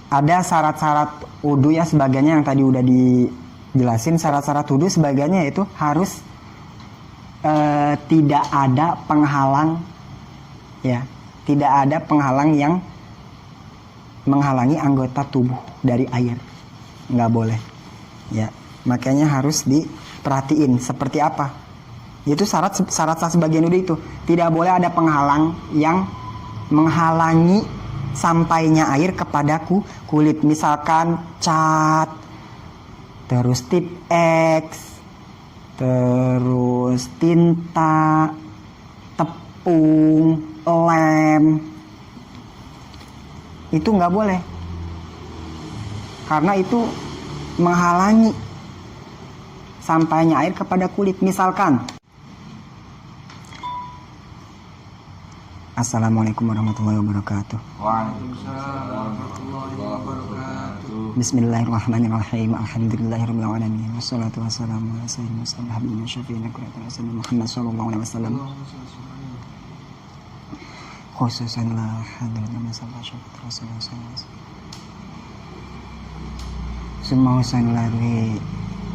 ada syarat-syarat wudu ya, sebagainya yang tadi udah dijelasin. Syarat-syarat wudu sebagainya itu harus tidak ada penghalang ya, tidak ada penghalang yang menghalangi anggota tubuh dari air, nggak boleh ya. Makanya harus diperhatiin seperti apa itu syarat sebagian wudu itu. Tidak boleh ada penghalang yang menghalangi sampainya air kepada kulit, misalkan cat, terus tip X, terus tinta, tepung, lem, itu nggak boleh karena itu menghalangi sampainya air kepada kulit. Misalkan, Assalamualaikum warahmatullahi wabarakatuh. Waalaikumsalam warahmatullahi wabarakatuh. Bismillahirrahmanirrahim. Alhamdulillahirabbil alamin. Wassalatu wassalamu ala sayyidina Muhammadin syafi'ina qurratul asyam Muhammad sallallahu alaihi wasallam. Khususan la hadrana masalah syafaat Rasulullah sallallahu alaihi wasallam. Summa husan larwi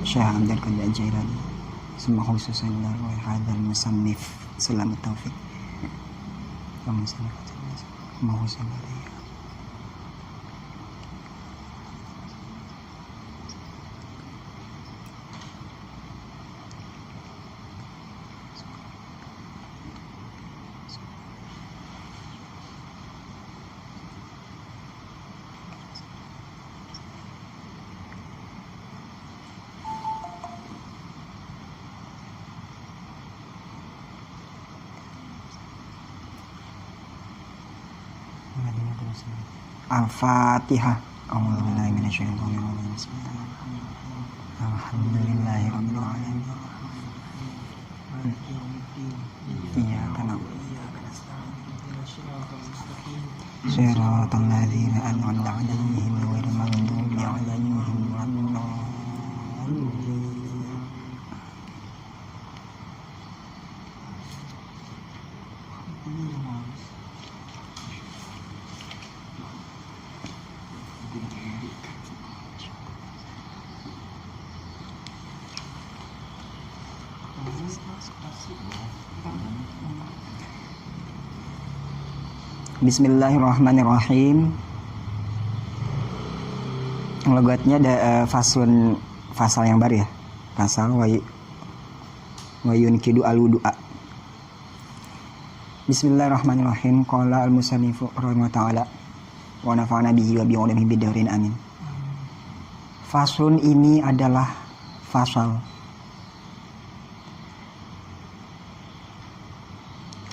Syekh Abdul Qadir Jailani. Summa khususan larwi hadzal musannif selamat taufik. Kamu sana mau sana ya. Al-Fatihah. A'udzubillahi minasyaitonir rajim. Bismillahirrahmanirrahim. Alhamdulillahirabbil alamin. Iyyaka na'budu wa iyyaka nasta'in. Shiratal ladzina an'amta 'alaihim ghairil maghdubi 'alaihim waladdallin. Bismillahirrahmanirrahim. Logatnya ada fasal yang baru ya. Fasal wayun kidu aludu'a. Bismillahirrahmanirrahim. Qala al-musannifu rahimahullah ta'ala wa nafa'ana bihi wa bi'ulumihi bid-darin amin. Faslun ini adalah fasal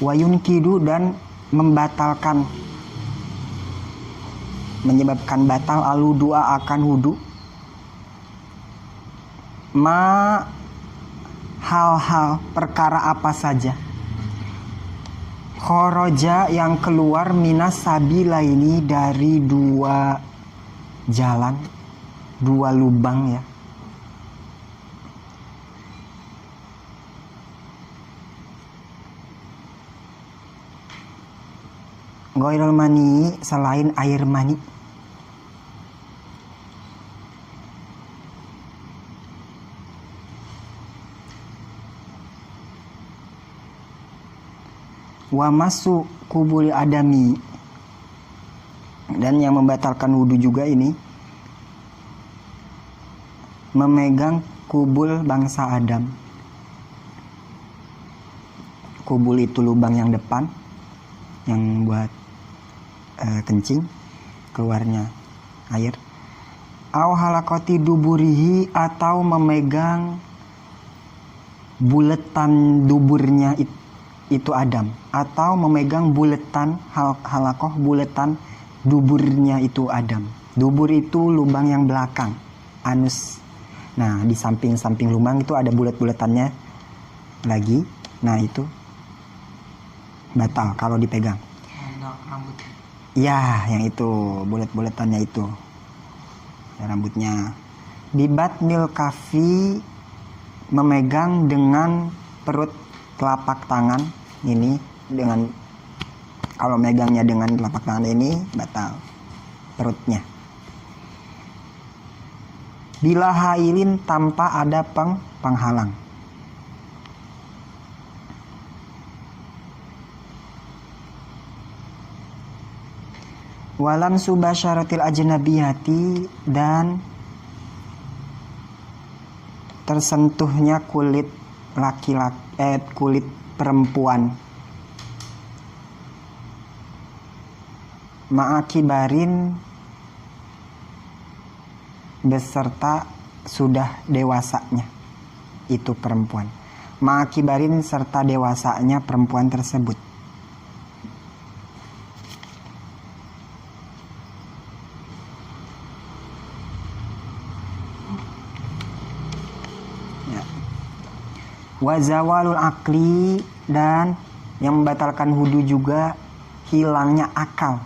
wayun kidu dan membatalkan, menyebabkan batal al-wudu'a akan wudu hal-hal perkara apa saja khoroja yang keluar minas sabilaini dari dua jalan, dua lubang ya. Ghairul mani, selain air mani. Wa masu kubul adami, dan yang membatalkan wudu juga ini memegang kubul bangsa Adam. Kubul itu lubang yang depan yang buat kencing keluarnya air. Au halakoti duburihi, atau memegang buletan duburnya itu Adam, atau memegang buletan halakoh buletan duburnya itu Adam. Dubur itu lubang yang belakang, anus. Nah, di samping-samping lubang itu ada bulet-buletannya lagi. Nah, itu batal kalau dipegang. Ya, yang itu bulet-buletannya itu ya, rambutnya. Di batnil kafi, memegang dengan perut telapak tangan ini, dengan kalau megangnya dengan telapak tangan ini batal perutnya. bila hailin tanpa ada penghalang. Walam subasyaratil ajnabiyati, dan tersentuhnya kulit laki-laki kulit perempuan, ma'akibarin beserta sudah dewasanya itu perempuan, ma'akibarin serta dewasanya perempuan tersebut. Wazawalul akli, dan yang membatalkan wudu juga hilangnya akal.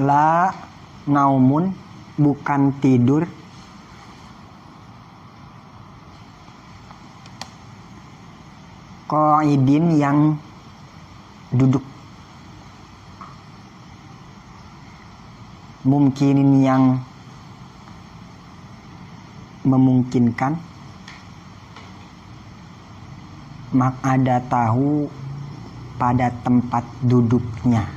La naumun, bukan tidur. Qaidin, yang duduk. Mungkinin, yang memungkinkan. Ada tahu, pada tempat duduknya.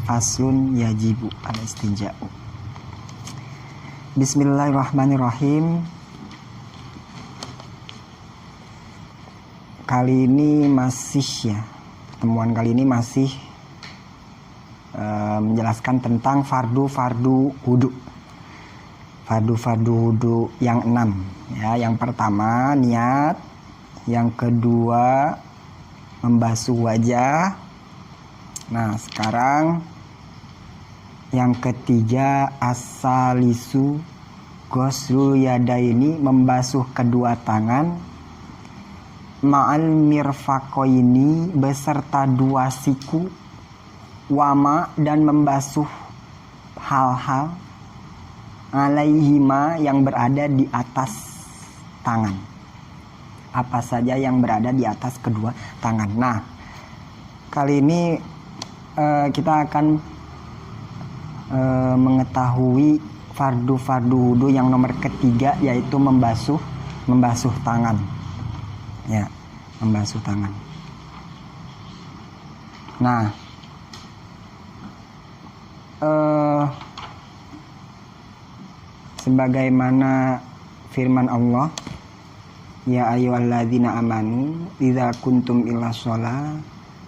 Faslun yajibu al-istinja'u. Bismillahirrahmanirrahim. Kali ini masih pertemuan kali ini masih menjelaskan tentang fardu wudu. Fardu wudu yang 6 ya. Yang pertama niat, yang kedua membasuh wajah. Nah, sekarang yang ketiga asalisu ghuslul yadaini, membasuh kedua tangan, ma'al mirfaqaini, beserta dua siku, wama, dan membasuh hal-hal alaihima, yang berada di atas tangan. Apa saja yang berada di atas kedua tangan. Nah, kali ini kita akan mengetahui fardu wudu yang nomor ketiga, yaitu membasuh tangan. Ya, membasuh tangan. Nah, sebagaimana firman Allah, ya ayyuhalladzina amanu idza kuntum ila shalah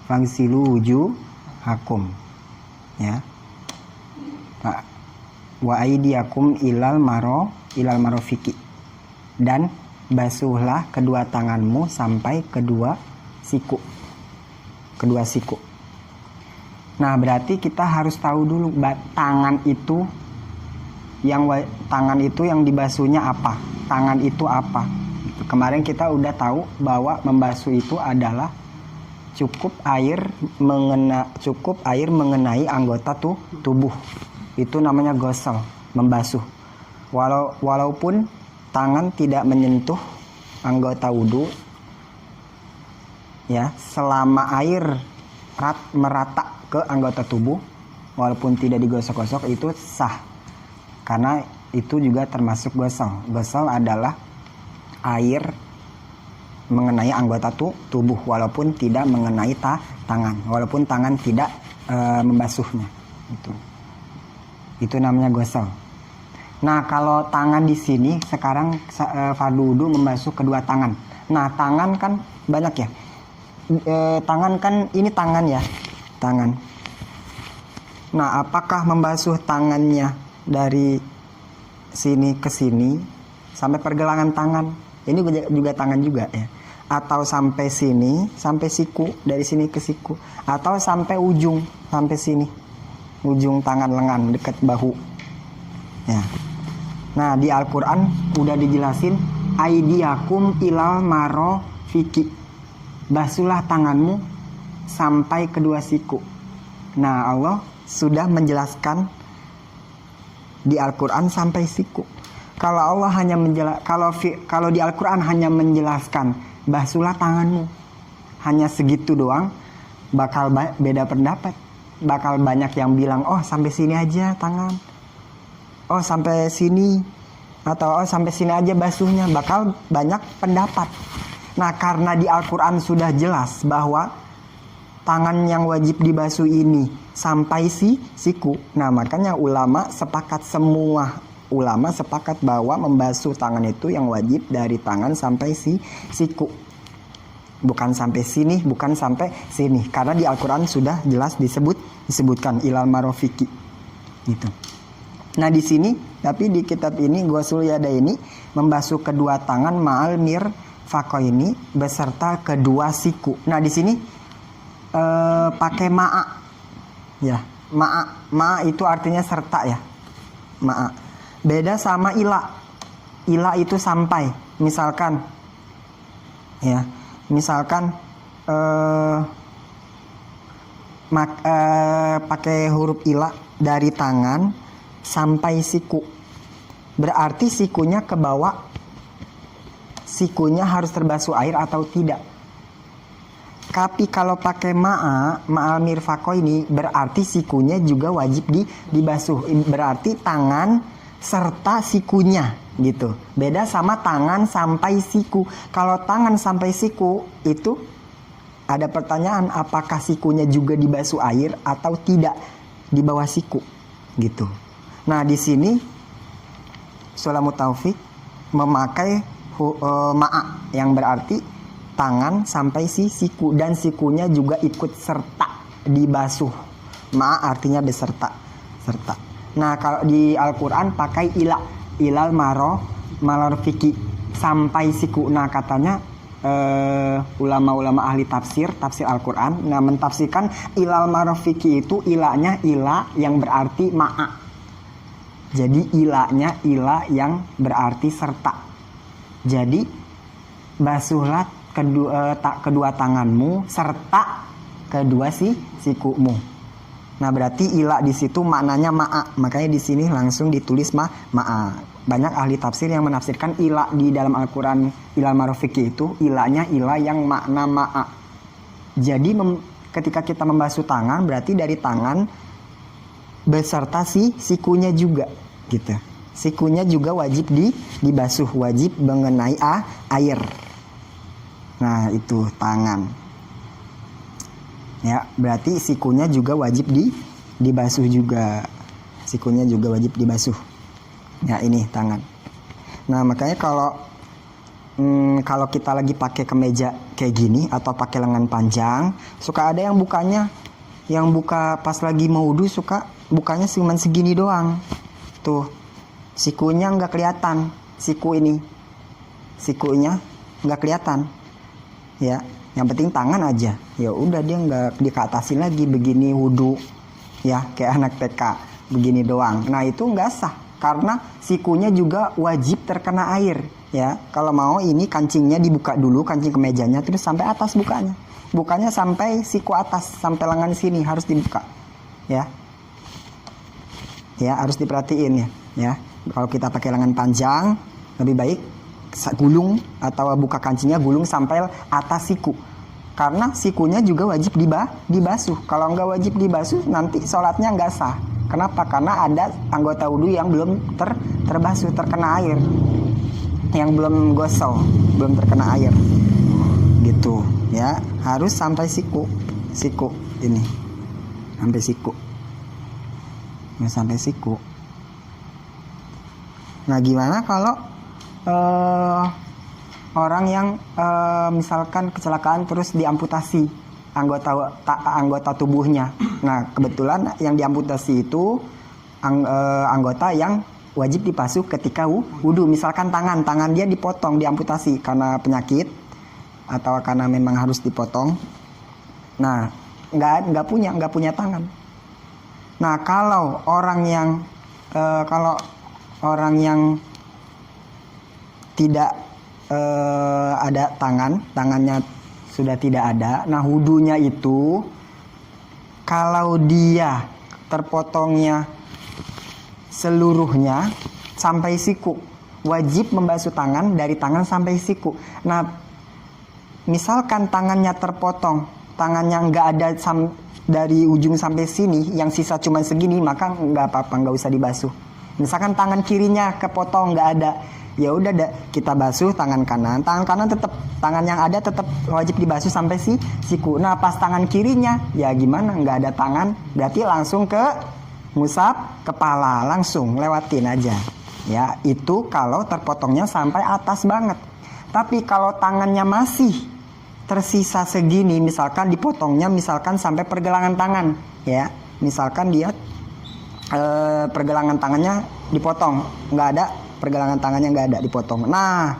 fagsilu wujuhakum, ya, wa aydiyakum ilal marafiqi, dan basuhlah kedua tanganmu sampai kedua siku. Nah, berarti kita harus tahu dulu tangan itu yang dibasuhnya apa? Tangan itu apa? Kemarin kita udah tahu bahwa membasuh itu adalah cukup air mengenai anggota tubuh. Itu namanya ghusl, membasuh. Walaupun tangan tidak menyentuh anggota wudu, ya, selama air merata ke anggota tubuh, walaupun tidak digosok-gosok, itu sah, karena itu juga termasuk ghusl. Ghusl adalah air mengenai anggota tubuh, walaupun tidak mengenai tangan, walaupun tangan tidak membasuhnya. Itu namanya ghusl. Nah, kalau tangan di sini sekarang fardu wudu membasuh kedua tangan. Nah, tangan kan banyak ya. Tangan kan ini tangan ya, tangan. Nah, apakah membasuh tangannya dari sini ke sini sampai pergelangan tangan? Ini juga tangan juga ya. Atau sampai sini, sampai siku, dari sini ke siku, atau sampai ujung, sampai sini, ujung tangan lengan dekat bahu. Ya. Nah, di Al-Quran udah dijelasin, aidiyakum ilal marafiqi, basuhlah tanganmu sampai kedua siku. Nah, Allah sudah menjelaskan di Al-Quran sampai siku. Kalau Allah hanya kalau di Al-Quran hanya menjelaskan basuhlah tanganmu, hanya segitu doang, bakal beda pendapat. Bakal banyak yang bilang, oh sampai sini aja tangan, oh sampai sini, atau oh sampai sini aja basuhnya. Bakal banyak pendapat. Nah, karena di Al-Quran sudah jelas bahwa tangan yang wajib dibasuh ini sampai siku. Nah, makanya semua ulama sepakat bahwa membasuh tangan itu yang wajib dari tangan sampai siku. Bukan sampai sini, bukan sampai sini. Karena di Al-Quran sudah jelas disebutkan ilal marofiki. Gitu. Nah, di sini, tapi di kitab ini Ghuslul Yadaini membasuh kedua tangan ma'al mirfaqaini beserta kedua siku. Nah, di sini pakai ma'a, ya, ma'a itu artinya serta, ya, ma'a. Beda sama ila itu sampai. Misalkan pakai huruf ila dari tangan sampai siku, berarti sikunya ke bawah, sikunya harus terbasuh air atau tidak. Tapi kalau pakai ma'al mirfaqo ini berarti sikunya juga wajib dibasuh. Berarti tangan serta sikunya gitu. Beda sama tangan sampai siku. Kalau tangan sampai siku itu ada pertanyaan, apakah sikunya juga dibasuh air atau tidak di bawah siku gitu. Nah, di sini Sulamut Taufik memakai ma'a yang berarti tangan sampai siku, dan sikunya juga ikut serta dibasuh. Ma artinya beserta, serta. Nah, kalau di Al-Quran pakai ilal marofiki sampai siku. Nah, katanya ulama-ulama ahli tafsir Al-Quran, nah, mentafsirkan ilal marofiki itu ilanya ila yang berarti ma'a. Jadi ilanya ila yang berarti serta. Jadi basuhlah kedua tanganmu serta kedua sikumu. Nah, berarti ila di situ maknanya ma'a. Makanya di sini langsung ditulis ma'a. Banyak ahli tafsir yang menafsirkan ila di dalam Al-Quran ilal marofiki itu ilanya ila yang makna ma'a. Jadi ketika kita membasuh tangan berarti dari tangan beserta sikunya juga gitu. Sikunya juga wajib dibasuh, wajib mengenai air. Nah, itu tangan. Ya, berarti sikunya juga wajib dibasuh juga. Sikunya juga wajib dibasuh. Ya, ini tangan. Nah, makanya kalau kita lagi pakai kemeja kayak gini atau pakai lengan panjang, suka ada yang buka pas lagi mau wudu, suka bukanya cuma segini doang. Tuh. Sikunya nggak kelihatan. Sikunya nggak kelihatan. Ya, yang penting tangan aja. Ya udah, dia nggak dikatasin lagi begini wudu, ya kayak anak TK begini doang. Nah, itu nggak sah karena sikunya juga wajib terkena air. Ya, kalau mau ini kancingnya dibuka dulu, kancing kemejanya, terus sampai atas bukanya sampai siku atas, sampai lengan sini harus dibuka. Ya, harus diperhatiin ya. Kalau kita pakai lengan panjang lebih baik gulung atau buka kancingnya gulung sampai atas siku, karena sikunya juga wajib dibasuh. Kalau nggak wajib dibasuh nanti sholatnya nggak sah. Kenapa? Karena ada anggota wudhu yang belum terbasuh, terkena air, yang belum gosol, belum terkena air gitu ya. Harus sampai siku ini, sampai siku. Nah, gimana kalau orang yang misalkan kecelakaan terus diamputasi anggota tubuhnya. Nah, kebetulan yang diamputasi itu anggota yang wajib dibasuh ketika wudu. Misalkan tangan dia dipotong, diamputasi karena penyakit atau karena memang harus dipotong. Nah, nggak punya tangan. Nah, kalau orang yang tidak ada tangannya sudah tidak ada. Nah, wudunya itu kalau dia terpotongnya seluruhnya sampai siku, wajib membasuh tangan dari tangan sampai siku. Nah, misalkan tangannya terpotong, tangannya nggak ada dari ujung sampai sini, yang sisa cuma segini, maka nggak apa-apa, nggak usah dibasuh. Misalkan tangan kirinya kepotong nggak ada, ya udah kita basuh tangan kanan. Tangan kanan tetap, tangan yang ada tetap wajib dibasuh sampai siku. Nah pas tangan kirinya, ya gimana? Nggak ada tangan, berarti langsung ke ngusap kepala, langsung lewatin aja. Ya itu kalau terpotongnya sampai atas banget. Tapi kalau tangannya masih tersisa segini, misalkan dipotongnya misalkan sampai pergelangan tangan, ya misalkan dia pergelangan tangannya dipotong, nggak ada, pergelangan tangannya nggak ada, dipotong. Nah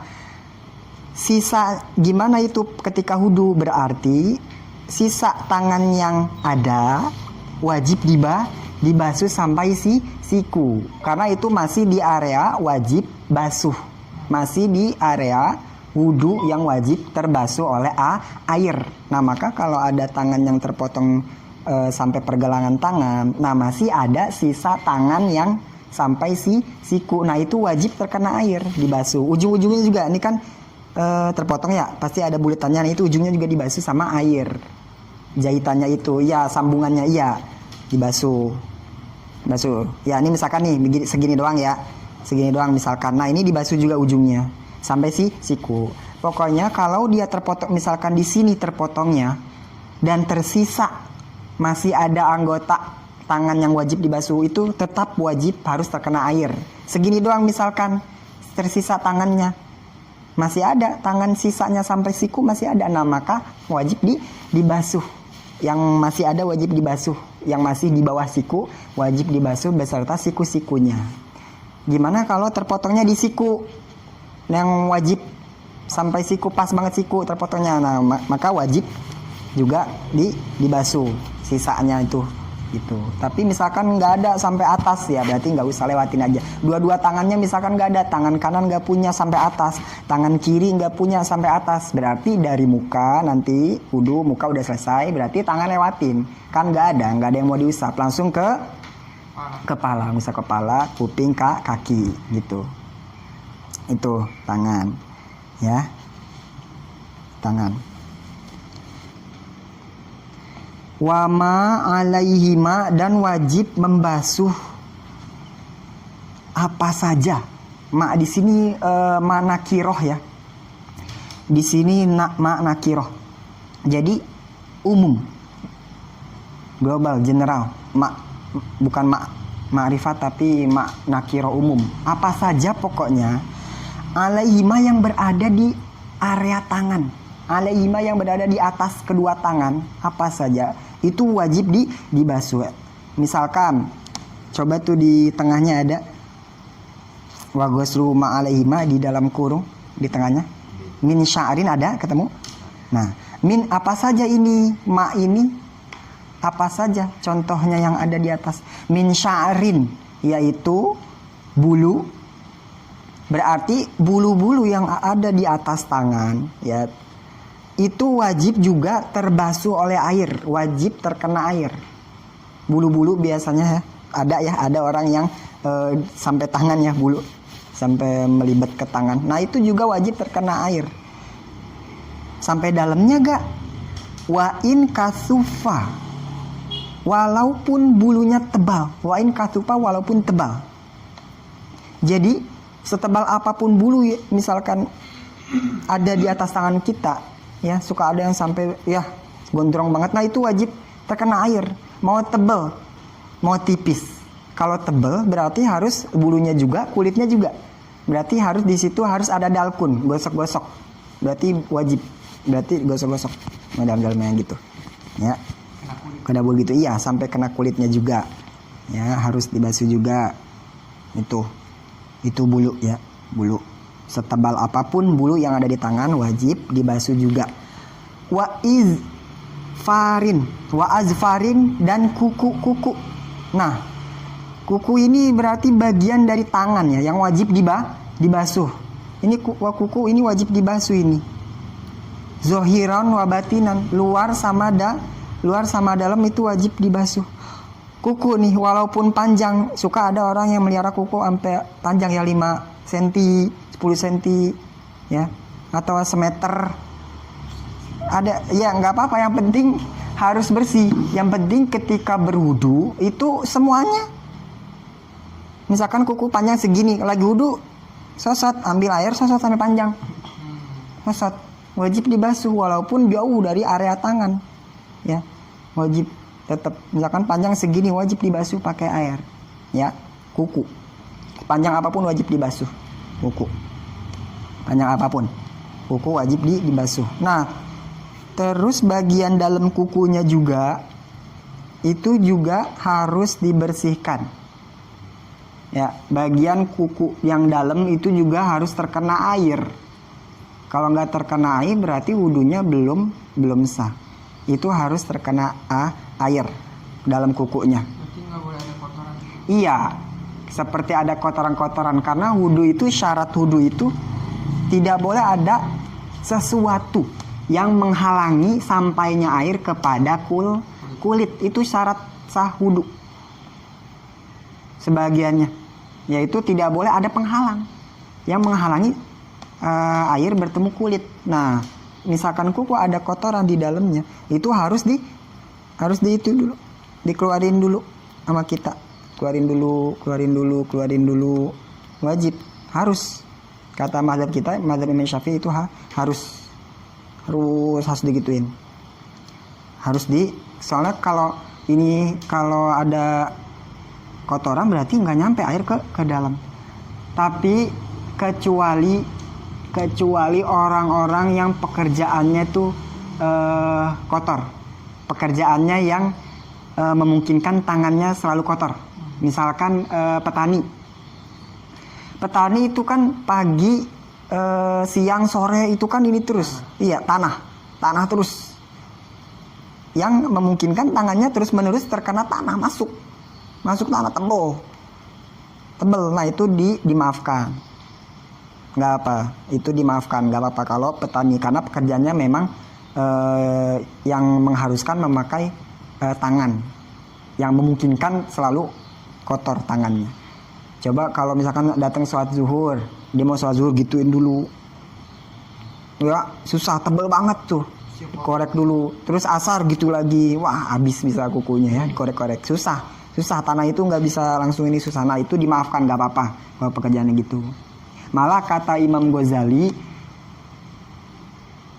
sisa gimana itu ketika wudu? Berarti sisa tangan yang ada wajib dibasuh sampai siku, karena itu masih di area wajib basuh, masih di area wudu yang wajib terbasuh oleh air. Nah maka kalau ada tangan yang terpotong sampai pergelangan tangan, nah masih ada sisa tangan yang sampai siku, nah itu wajib terkena air, dibasuh. Ujung-ujungnya juga, ini kan terpotong ya, pasti ada buletannya, nah itu ujungnya juga dibasuh sama air. Jahitannya itu, ya sambungannya, iya dibasuh. Ya ini misalkan nih segini doang ya, segini doang misalkan. Nah ini dibasuh juga ujungnya sampai siku. Pokoknya kalau dia terpotong, misalkan di sini terpotongnya dan tersisa masih ada anggota tangan yang wajib dibasuh, itu tetap wajib harus terkena air. Segini doang misalkan tersisa tangannya, masih ada tangan sisanya sampai siku masih ada, nah maka wajib dibasuh. Yang masih ada wajib dibasuh, yang masih di bawah siku wajib dibasuh beserta siku-sikunya. Gimana kalau terpotongnya di siku, yang wajib sampai siku, pas banget siku terpotongnya, nah maka wajib juga dibasuh sisanya itu gitu. Tapi misalkan nggak ada sampai atas, ya berarti nggak usah lewatin aja. Dua-dua tangannya misalkan nggak ada, tangan kanan nggak punya sampai atas, tangan kiri nggak punya sampai atas, berarti dari muka nanti wudu, muka udah selesai, berarti tangan lewatin, kan nggak ada yang mau diusap, langsung ke kepala, ngusap kepala, kuping, kaki gitu. Itu tangan, ya tangan. Wama alaihima, dan wajib membasuh apa saja. Ma di sini ma nakiroh ya. Di sini ma nakiroh. Jadi umum, global, general. Ma bukan ma ma'rifat tapi ma nakiroh, umum. Apa saja pokoknya. Alaihima yang berada di area tangan. Alaihima yang berada di atas kedua tangan, apa saja itu wajib dibasuh. Misalkan coba tuh di tengahnya ada wagoslu ma alaihima, di dalam kurung di tengahnya min sya'rin, ada ketemu. Nah min apa saja ini, ma ini apa saja contohnya yang ada di atas. Min sya'rin yaitu bulu, berarti bulu-bulu yang ada di atas tangan ya, itu wajib juga terbasuh oleh air, wajib terkena air. Bulu-bulu biasanya ada orang yang sampai tangan ya, bulu sampai melibat ke tangan. Nah itu juga wajib terkena air. Sampai dalamnya gak? Wa in kasufa, walaupun bulunya tebal. Wa in kasufa, walaupun tebal. Jadi setebal apapun bulu, misalkan ada di atas tangan kita, ya suka ada yang sampai ya gondrong banget, nah itu wajib terkena air. Mau tebal mau tipis, kalau tebal berarti harus bulunya juga, kulitnya juga, berarti harus di situ harus ada dalkun, gosok-gosok, berarti wajib, berarti gosok-gosok dalam-dalamnya gitu ya, kena bulu gitu, iya sampai kena kulitnya juga ya, harus dibasuh juga. Itu bulu ya, bulu setebal apapun bulu yang ada di tangan wajib dibasuh juga. Wa azfarin, dan kuku-kuku. Nah, kuku ini berarti bagian dari tangan ya, yang wajib dibasuh. Ini kuku ini wajib dibasuh ini. Zohiran wa batinan, luar sama dalam itu wajib dibasuh. Kuku nih walaupun panjang, suka ada orang yang melihara kuku sampai panjang ya 5 cm, 10 cm ya, atau semeter ada ya nggak apa-apa, yang penting harus bersih. Yang penting ketika berwudu itu semuanya, misalkan kuku panjang segini, lagi wudu sosot, ambil air sosot sampai panjang, sosot, wajib dibasuh walaupun jauh dari area tangan, ya wajib tetap, misalkan panjang segini wajib dibasuh pakai air, ya kuku panjang apapun wajib dibasuh, kuku panjang apapun kuku wajib dibasuh. Nah terus bagian dalam kukunya juga itu juga harus dibersihkan, ya bagian kuku yang dalam itu juga harus terkena air. Kalau nggak terkena air berarti wudunya belum sah. Itu harus terkena air dalam kukunya. Berarti nggak boleh ada kotoran. Iya, seperti ada kotoran-kotoran, karena wudu itu, syarat wudu itu tidak boleh ada sesuatu yang menghalangi sampainya air kepada kulit. Itu syarat sah wudu sebagiannya, yaitu tidak boleh ada penghalang yang menghalangi air bertemu kulit. Nah misalkan kuku ada kotoran di dalamnya, itu harus itu dulu, dikeluarin dulu sama kita, keluarin dulu, wajib, harus. Kata mazhab kita, mazhab Imam Syafi'i itu harus digituin, soalnya kalau ada kotoran berarti nggak nyampe air ke dalam. Tapi kecuali orang-orang yang pekerjaannya tuh kotor, pekerjaannya yang memungkinkan tangannya selalu kotor. Misalkan petani itu kan pagi, siang, sore itu kan ini terus, iya tanah terus, yang memungkinkan tangannya terus menerus terkena tanah, masuk tanah tebel. Nah itu dimaafkan, nggak apa, itu dimaafkan, nggak apa-apa kalau petani, karena pekerjaannya memang yang mengharuskan memakai tangan, yang memungkinkan selalu kotor tangannya. Coba kalau misalkan datang sholat zuhur, dia mau sholat zuhur gituin dulu, ya susah, tebel banget tuh, korek dulu. Terus asar gitu lagi, wah habis bisa kukunya ya, dikorek-korek, susah tanah itu nggak bisa langsung ini, susah. Nah itu dimaafkan, nggak apa-apa kalau pekerjaannya gitu. Malah kata Imam Ghazali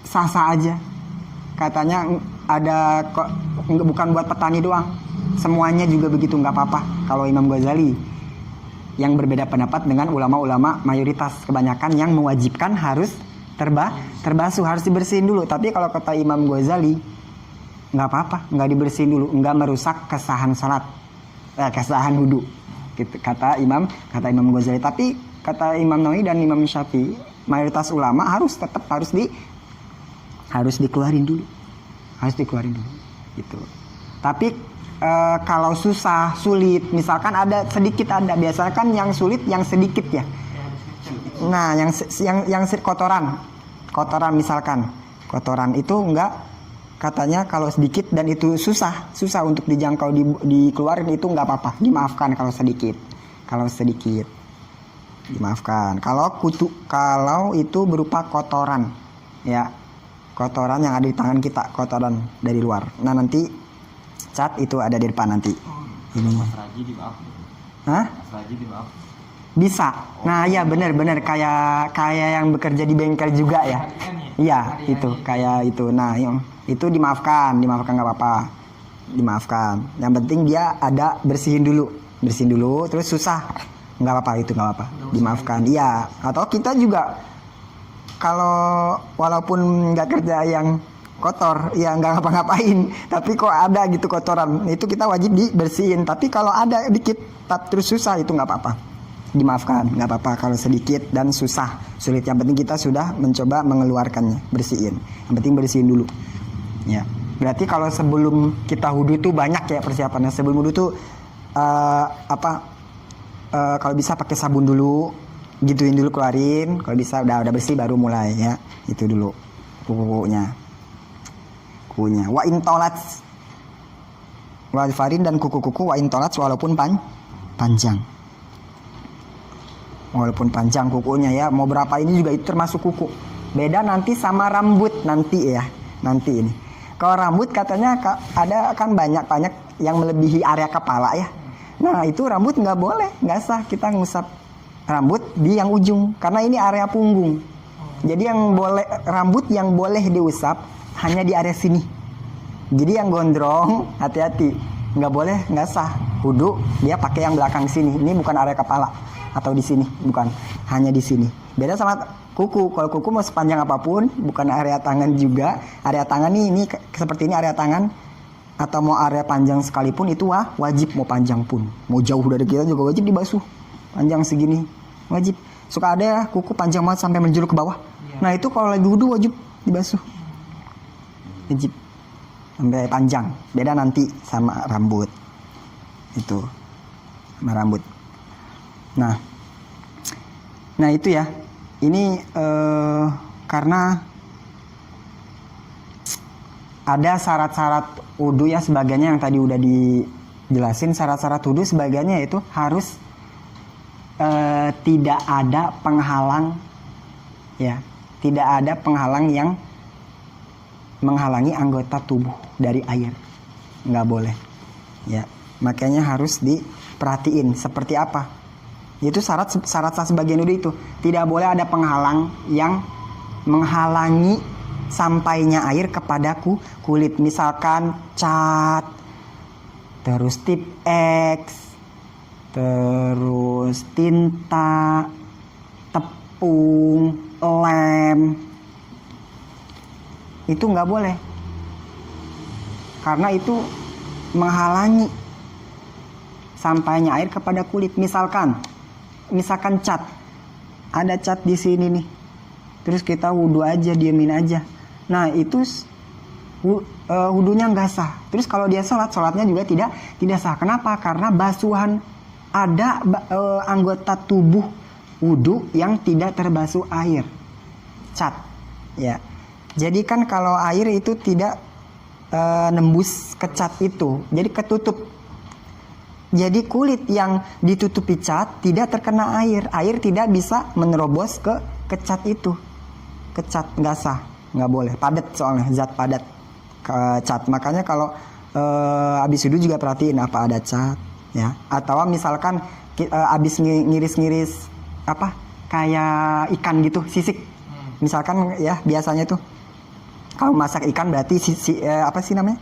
sah-sah aja, katanya ada bukan buat petani doang, semuanya juga begitu, nggak apa-apa. Kalau Imam Ghazali yang berbeda pendapat dengan ulama-ulama mayoritas, kebanyakan yang mewajibkan harus terbasuh, harus dibersihin dulu. Tapi kalau kata Imam Ghazali nggak apa-apa, nggak dibersihin dulu, nggak merusak kesahan salat, kesahan wudu gitu, kata Imam Ghazali. Tapi kata Imam Nawawi dan Imam Syafi'i, mayoritas ulama harus dikeluarin dulu gitu. Tapi kalau susah, sulit, misalkan ada sedikit, ada biasanya kan yang sulit yang sedikit ya. Nah yang kotoran misalkan, kotoran itu enggak, katanya kalau sedikit dan itu susah untuk dijangkau, dikeluarin, itu enggak apa-apa, dimaafkan kalau sedikit dimaafkan. Kalau itu berupa kotoran, ya kotoran yang ada di tangan kita, kotoran dari luar. Nah nanti cat itu ada di depan nanti. Ini. Bisa. Nah ya benar kayak yang bekerja di bengkel juga ya. Iya itu kayak itu. Nah itu dimaafkan nggak apa-apa, dimaafkan. Yang penting dia ada bersihin dulu terus susah nggak apa-apa, itu nggak apa-apa, dimaafkan. Iya. Atau kita juga kalau walaupun nggak kerja yang kotor, ya nggak ngapa-ngapain, tapi kok ada gitu kotoran, itu kita wajib dibersihin. Tapi kalau ada dikit terus susah, itu nggak apa-apa, dimaafkan, nggak apa-apa kalau sedikit dan sulit. Yang penting kita sudah mencoba mengeluarkannya, bersihin. Yang penting bersihin dulu. Ya, berarti kalau sebelum kita wudu tuh banyak ya persiapannya. Sebelum wudu tuh kalau bisa pakai sabun dulu, gituin dulu, keluarin. Kalau bisa udah bersih baru mulai ya, itu dulu kukunya. Wa intolats wal farin, dan kuku-kuku wa intolats walaupun panjang kukunya ya, mau berapa ini juga itu termasuk kuku. Beda nanti sama rambut nanti ya, nanti ini. Kalau rambut katanya ada kan banyak yang melebihi area kepala ya. Nah itu rambut nggak boleh, nggak sah kita ngusap rambut di yang ujung karena ini area punggung. Jadi yang boleh rambut yang boleh diusap hanya di area sini. Jadi yang gondrong hati-hati, nggak boleh, nggak sah. Wudu dia pakai yang belakang sini. Ini bukan area kepala atau di sini, bukan, hanya di sini. Beda sama kuku. Kalau kuku mau sepanjang apapun, bukan area tangan juga. Area tangan ini seperti ini area tangan atau mau area panjang sekalipun itu wajib, mau panjang pun, mau jauh dari kita juga wajib dibasuh. Panjang segini wajib. Suka ada ya kuku panjang banget sampai menjulur ke bawah. Nah itu kalau lagi wudu wajib dibasuh. Wajib sampai panjang. Beda nanti sama rambut. Itu sama rambut. Nah itu ya. Ini karena ada syarat-syarat wudu ya, sebagainya yang tadi udah dijelasin. Syarat-syarat wudu sebagainya itu harus tidak ada penghalang ya, tidak ada penghalang yang menghalangi anggota tubuh dari air, nggak boleh ya. Makanya harus diperhatiin seperti apa. Itu syarat sebagian wudu itu tidak boleh ada penghalang yang menghalangi sampainya air kepada kulit, misalkan cat, terus tip X, terus tinta, tepung, lem, itu nggak boleh karena itu menghalangi sampainya air kepada kulit. Misalkan cat, ada cat di sini nih, terus kita wudu aja, diemin aja, nah itu wudunya nggak sah. Terus kalau dia sholatnya juga tidak sah. Kenapa? Karena basuhan, ada anggota tubuh wudu yang tidak terbasuh air, cat ya. Jadi kan kalau air itu tidak nembus ke cat itu, jadi ketutup. Jadi kulit yang ditutupi cat tidak terkena air tidak bisa menerobos ke cat itu, ke cat nggak sah, nggak boleh, padat soalnya, zat padat ke cat. Makanya kalau abis wudu juga perhatiin apa ada cat ya, atau misalkan abis ngiris-ngiris apa kayak ikan gitu, sisik misalkan ya, biasanya tuh kalau masak ikan berarti apa sih namanya,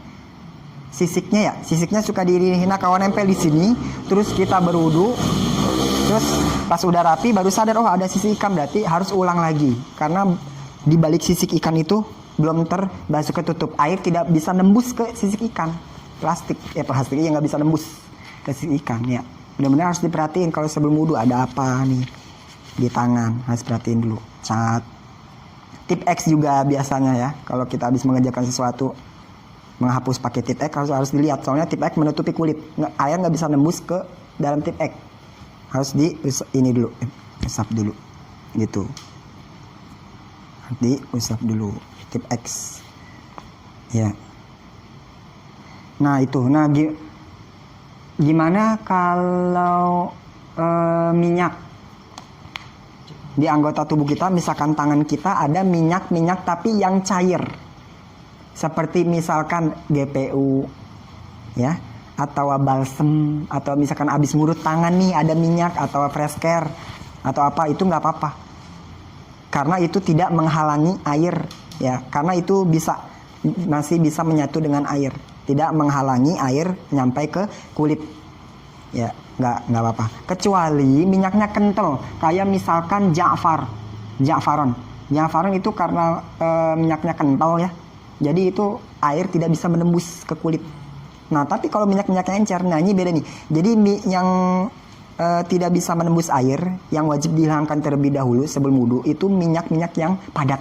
sisiknya suka dihina kawan nempel di sini. Terus kita berwudu, terus pas udah rapi baru sadar oh ada sisik ikan, berarti harus ulang lagi karena di balik sisik ikan itu belum terbasuh ketutup, air tidak bisa nembus ke sisik ikan. Plastiknya nggak bisa nembus ke sisik ikan ya. Benar-benar harus diperhatiin kalau sebelum wudu ada apa nih di tangan, harus perhatiin dulu. Cat, tip X juga biasanya ya, kalau kita habis mengerjakan sesuatu menghapus pakai tip X harus dilihat, soalnya tip X menutupi kulit, air nggak bisa nembus ke dalam tip X, harus usap dulu gitu, diusap dulu tip X ya. Nah itu, gimana kalau minyak di anggota tubuh kita, misalkan tangan kita ada minyak tapi yang cair, seperti misalkan GPU ya, atau balsem, atau misalkan abis ngurut tangan nih ada minyak, atau fresh care atau apa, itu nggak apa-apa karena itu tidak menghalangi air ya, karena itu masih bisa menyatu dengan air, tidak menghalangi air nyampe ke kulit ya, nggak apa-apa. Kecuali minyaknya kental, kayak misalkan Ja'faron itu karena minyaknya kental ya, jadi itu air tidak bisa menembus ke kulit. Nah tapi kalau minyak-minyaknya encer, nah ini beda nih. Jadi yang tidak bisa menembus air, yang wajib dihilangkan terlebih dahulu sebelum wudu, itu minyak-minyak yang padat,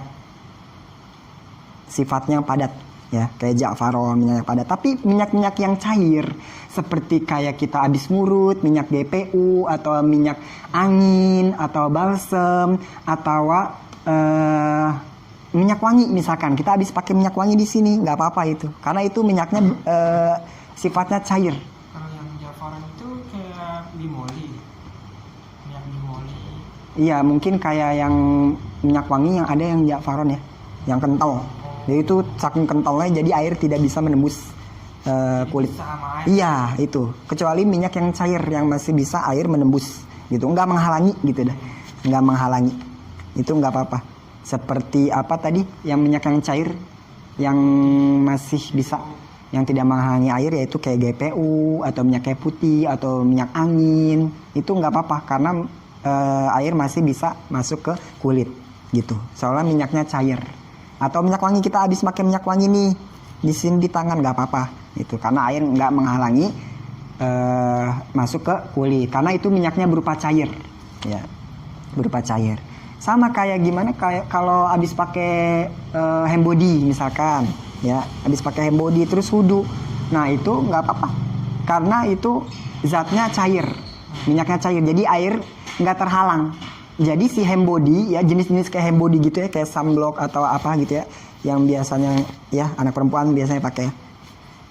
sifatnya padat ya, kayak Ja'faron, minyak padat. Tapi minyak-minyak yang cair seperti kayak kita habis ngurut, minyak GPU atau minyak angin atau balsem atau minyak wangi, misalkan kita habis pakai minyak wangi di sini, nggak apa-apa itu, karena itu minyaknya sifatnya cair. Kalau yang Ja'faron itu kayak bimoli, minyak bimoli. Iya, mungkin kayak yang minyak wangi yang ada yang Ja'faron ya, yang kental. Jadi itu saking kentalnya jadi air tidak bisa menembus kulit. Sama air. Iya itu, kecuali minyak yang cair yang masih bisa air menembus gitu, nggak menghalangi gitu dah, nggak menghalangi, itu nggak apa-apa. Seperti apa tadi yang minyak yang cair yang masih bisa, yang tidak menghalangi air, yaitu kayak GPU atau minyak kayu putih atau minyak angin, itu nggak apa-apa karena air masih bisa masuk ke kulit gitu, soalnya minyaknya cair. Atau minyak wangi, kita habis pakai minyak wangi nih di sini di tangan, nggak apa-apa itu karena air nggak menghalangi masuk ke kulit karena itu minyaknya berupa cair ya, berupa cair. Sama kayak gimana kayak kalau habis pakai hand body misalkan ya, habis pakai hand body terus wudhu, nah itu nggak apa-apa karena itu zatnya cair, minyaknya cair, jadi air nggak terhalang. Jadi si hand body ya, jenis-jenis kayak hand body gitu ya, kayak sunblock atau apa gitu ya, yang biasanya ya anak perempuan biasanya pakai.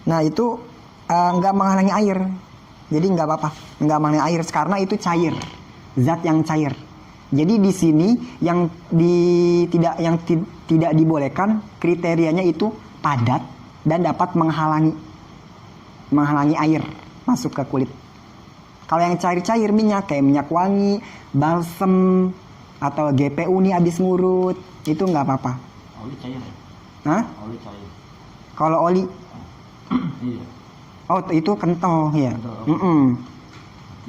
Nah itu nggak menghalangi air, jadi nggak apa-apa, nggak menghalangi air karena itu cair, zat yang cair. Jadi di sini yang tidak dibolehkan kriterianya itu padat dan dapat menghalangi air masuk ke kulit. Kalau yang cair-cair minyak kayak minyak wangi, balsem atau GPU nih habis ngurut, itu nggak apa-apa. Oli cair ya? Hah? Oli cair. Kalau oli, Iya. oh itu kental ya. Kental.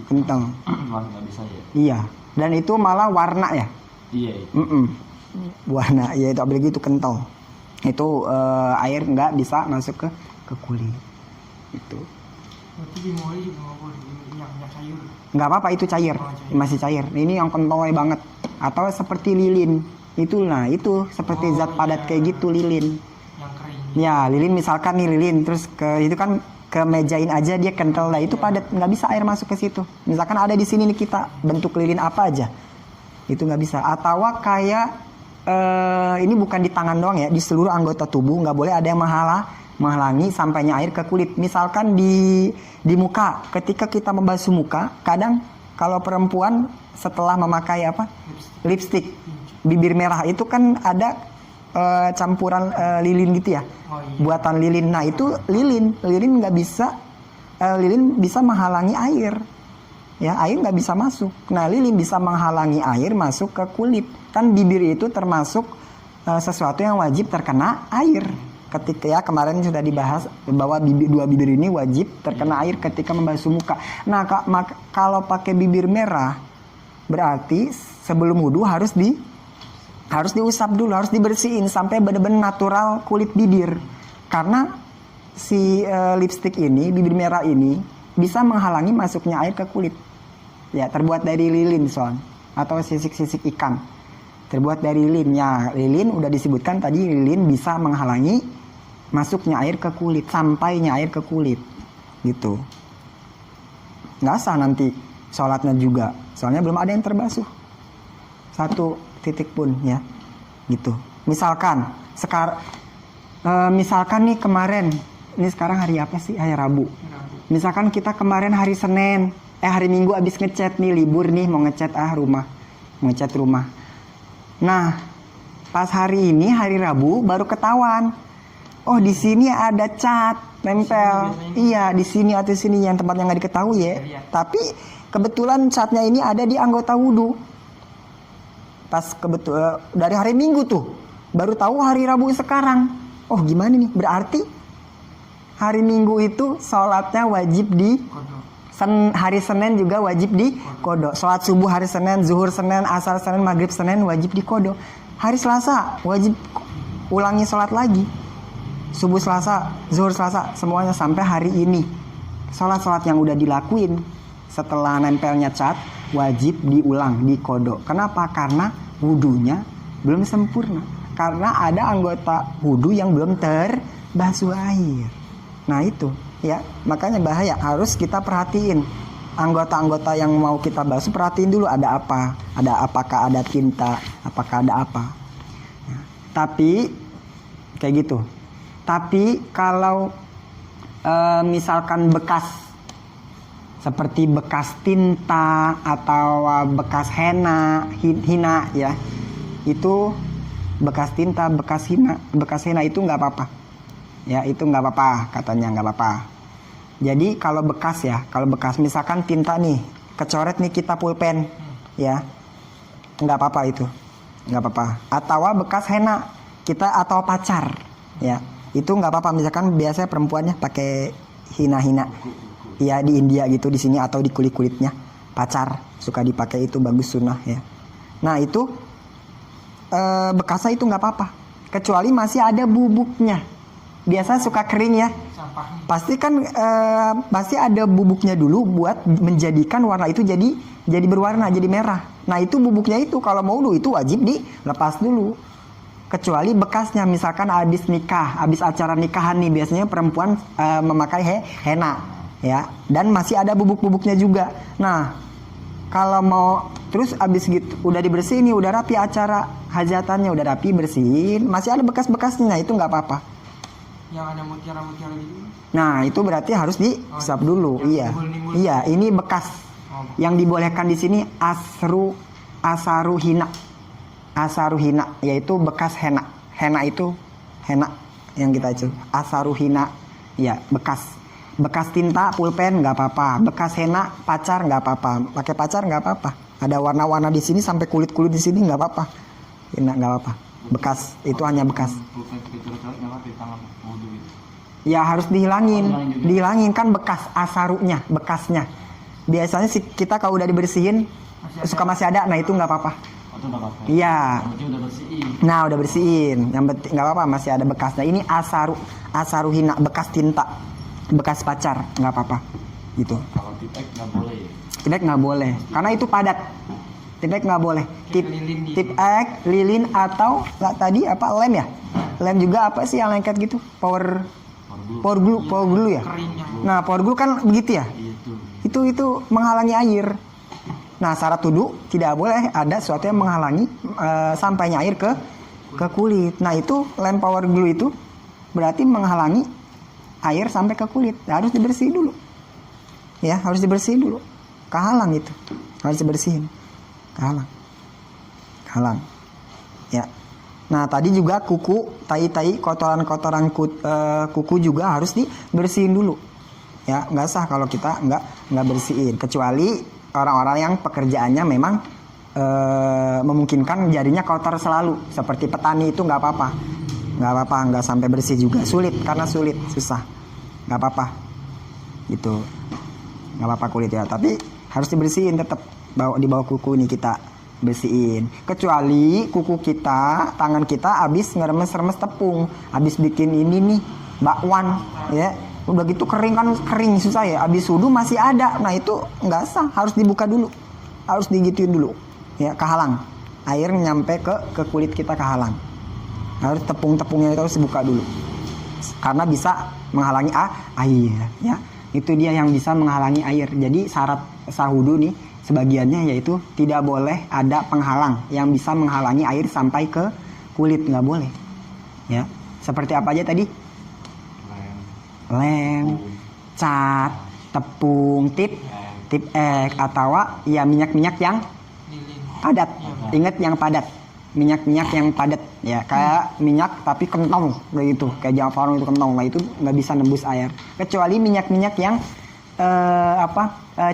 Kental. Wah, nggak bisa ya? Iya. Dan itu malah warna ya. Iya. Itu. Warna ya, itu apalagi itu kental. Itu air nggak bisa masuk ke kulit. Itu. Berarti di moli juga nggak boleh minyak sayur. Nggak apa-apa, itu cair, masih cair. Ini yang kentalnya banget. Atau seperti lilin. Itulah itu seperti zat padat kayak gitu lilin. Yang kering. Ya lilin misalkan nih lilin, terus itu kan ke mejain aja dia kental, lah itu padat, nggak bisa air masuk ke situ. Misalkan ada di sini nih kita bentuk lilin apa aja, itu nggak bisa. Atau kayak ini bukan di tangan doang ya, di seluruh anggota tubuh nggak boleh ada yang menghalangi sampainya air ke kulit. Misalkan di muka, ketika kita membasuh muka, kadang kalau perempuan setelah memakai apa lipstick bibir merah itu kan ada campuran lilin gitu ya, buatan lilin. Nah itu lilin nggak bisa, lilin bisa menghalangi air ya, air nggak bisa masuk. Nah lilin bisa menghalangi air masuk ke kulit. Kan bibir itu termasuk sesuatu yang wajib terkena air. Ketika ya kemarin sudah dibahas bahwa dua bibir ini wajib terkena air ketika membasuh muka. Nah kalau pakai bibir merah berarti sebelum wudhu harus diusap dulu, harus dibersihin sampai benar-benar natural kulit bibir. Karena si lipstick ini, bibir merah ini bisa menghalangi masuknya air ke kulit. Ya, terbuat dari lilin soalnya, atau sisik-sisik ikan. Terbuat dari lilin. Ya, lilin udah disebutkan tadi, lilin bisa menghalangi masuknya air ke kulit, sampainya air ke kulit. Gitu. Nggak sah nanti sholatnya juga. Soalnya belum ada yang terbasuh. Satu titik pun ya, gitu. Misalkan misalkan nih kemarin, ini sekarang hari apa sih? Hari Rabu. Misalkan kita kemarin hari Senin, hari Minggu abis ngecat nih, libur nih, mau ngecat ngecat rumah. Nah, pas hari ini hari Rabu baru ketahuan. Oh di sini ada cat nempel. Iya di sini atau sini yang tempat yang nggak diketahui ya. Tapi kebetulan catnya ini ada di anggota wudhu. Pas kebetulan dari hari Minggu tuh baru tahu hari Rabu sekarang. Oh gimana nih? Berarti hari Minggu itu sholatnya wajib di hari Senin juga wajib di kodo. Sholat subuh hari Senin, zuhur Senin, asar Senin, maghrib Senin wajib di kodo. Hari Selasa wajib ulangi sholat lagi. Subuh Selasa, zuhur Selasa, semuanya sampai hari ini. Sholat-sholat yang udah dilakuin setelah nempelnya cat wajib diulang, di kodo. Kenapa? Karena wudhunya belum sempurna. Karena ada anggota wudhu yang belum terbasuh air. Nah itu ya, makanya bahaya, harus kita perhatiin. Anggota-anggota yang mau kita basuh, perhatiin dulu ada apa. Apakah ada tinta, apakah ada apa. Nah, tapi kayak gitu. Tapi kalau misalkan bekas seperti bekas tinta atau bekas hina ya, itu bekas tinta, bekas henna itu nggak apa-apa. Ya, itu nggak apa-apa, katanya nggak apa-apa. Jadi kalau bekas ya, kalau bekas misalkan tinta nih, kecoret nih kita pulpen, ya, nggak apa-apa itu, nggak apa-apa. Atau bekas henna kita atau pacar, ya, itu nggak apa-apa. Misalkan biasanya perempuannya pakai hina-hina, ya di India gitu di sini atau di kulit-kulitnya, pacar suka dipakai itu bagus sunnah ya. Nah itu bekasnya itu nggak apa-apa, kecuali masih ada bubuknya. Biasa suka kering ya. Sampahnya. Pasti kan pasti ada bubuknya dulu buat menjadikan warna itu jadi berwarna, jadi merah. Nah itu bubuknya itu kalau mau dulu itu wajib dilepas dulu. Kecuali bekasnya, misalkan habis nikah, habis acara nikahan nih, biasanya perempuan memakai henna ya, dan masih ada bubuk-bubuknya juga. Nah kalau mau terus habis gitu udah dibersihin nih, udah rapi acara hajatannya, udah rapi bersihin, masih ada bekas-bekasnya, nah itu nggak apa-apa. Yang ada mutiara-mutiara gitu. Nah itu berarti harus disap dulu. Iya, nimbul. iya ini bekas. Yang dibolehkan di sini asaruhina, yaitu bekas henna. Henna itu henna yang kita itu asaruhina, ya bekas tinta pulpen nggak apa-apa, bekas henna pacar nggak apa-apa, pakai pacar nggak apa-apa. Ada warna-warna di sini sampai kulit-kulit di sini nggak apa-apa, nggak apa-apa. Bekas itu hanya bekas. Ya harus dihilangin kan bekas asarunya, bekasnya. Biasanya sih kita kalau udah dibersihin masih ada, nah itu nggak apa-apa. Iya. Nah udah bersihin, yang penting nggak apa-apa masih ada bekasnya. Ini asaruhina, bekas tinta, bekas pacar nggak apa-apa, gitu. Kalau tipek nggak boleh. Tipek nggak boleh, karena itu padat. Tipek nggak boleh. Tipek, lilin atau tadi apa lem ya? Lem juga apa sih yang lengket gitu? Power glue ya. Nah power glue kan begitu ya. Itu menghalangi air. Nah syarat wudu tidak boleh ada sesuatu yang menghalangi sampainya air ke kulit. Nah itu lem power glue itu berarti menghalangi air sampai ke kulit. Harus dibersihin dulu. Ya harus dibersihin dulu. Kehalang itu harus dibersihin. Kehalang. Ya. Nah tadi juga kuku, tai-tai, kotoran-kotoran kuku juga harus dibersihin dulu. Ya nggak sah kalau kita nggak bersihin. Kecuali orang-orang yang pekerjaannya memang memungkinkan jarinya kotor selalu. Seperti petani itu nggak apa-apa, nggak sampai bersih juga. Karena sulit, susah, nggak apa-apa. Gitu, nggak apa-apa kulit ya. Tapi harus dibersihin tetap. Di bawah kuku ini kita bersihin. Kecuali kuku kita, tangan kita habis ngeremes-remes tepung, habis bikin ini nih bakwan, ya. Udah gitu kering susah ya. Habis wudu masih ada. Nah itu nggak sah, harus dibuka dulu, harus digituin dulu, ya kehalang. Air nyampe ke kulit kita kehalang. Harus tepung-tepungnya itu harus dibuka dulu, karena bisa menghalangi air, ya. Itu dia yang bisa menghalangi air. Jadi syarat sah wudu nih sebagiannya yaitu tidak boleh ada penghalang yang bisa menghalangi air sampai ke kulit, nggak boleh. Ya, seperti apa aja tadi? Lem, cat, tepung, tip ek atau ya minyak-minyak yang padat. Ingat yang padat, minyak-minyak yang padat ya, kayak minyak tapi kentong kayak gitu, kayak Jafar itu kentong. Nah itu nggak bisa nembus air. Kecuali minyak-minyak yang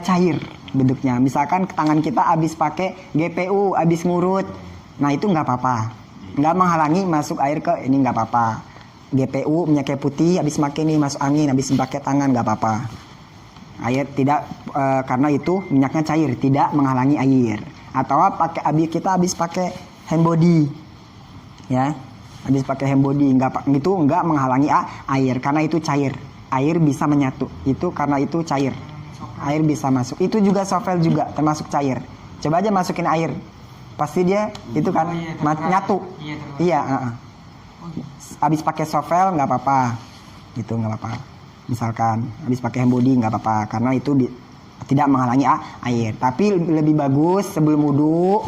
cair bentuknya. Misalkan tangan kita habis pakai GPU, habis ngurut, nah itu nggak apa-apa, nggak menghalangi masuk air ke ini, nggak apa-apa. GPU minyak putih habis pakai nih masuk angin, habis pakai tangan nggak apa-apa. Air tidak karena itu minyaknya cair, tidak menghalangi air. Atau kita habis pakai hand body, ya, habis pakai hand body nggak menghalangi air karena itu cair. Air bisa menyatu, itu karena itu cair. Air bisa masuk. Itu juga sovel juga termasuk cair. Coba aja masukin air, pasti dia itu kan nyatu. Iya. Habis pakai sovel nggak apa-apa, gitu nggak apa-apa. Misalkan habis pakai hand body nggak apa-apa karena itu tidak menghalangi air. Tapi lebih bagus sebelum wudu,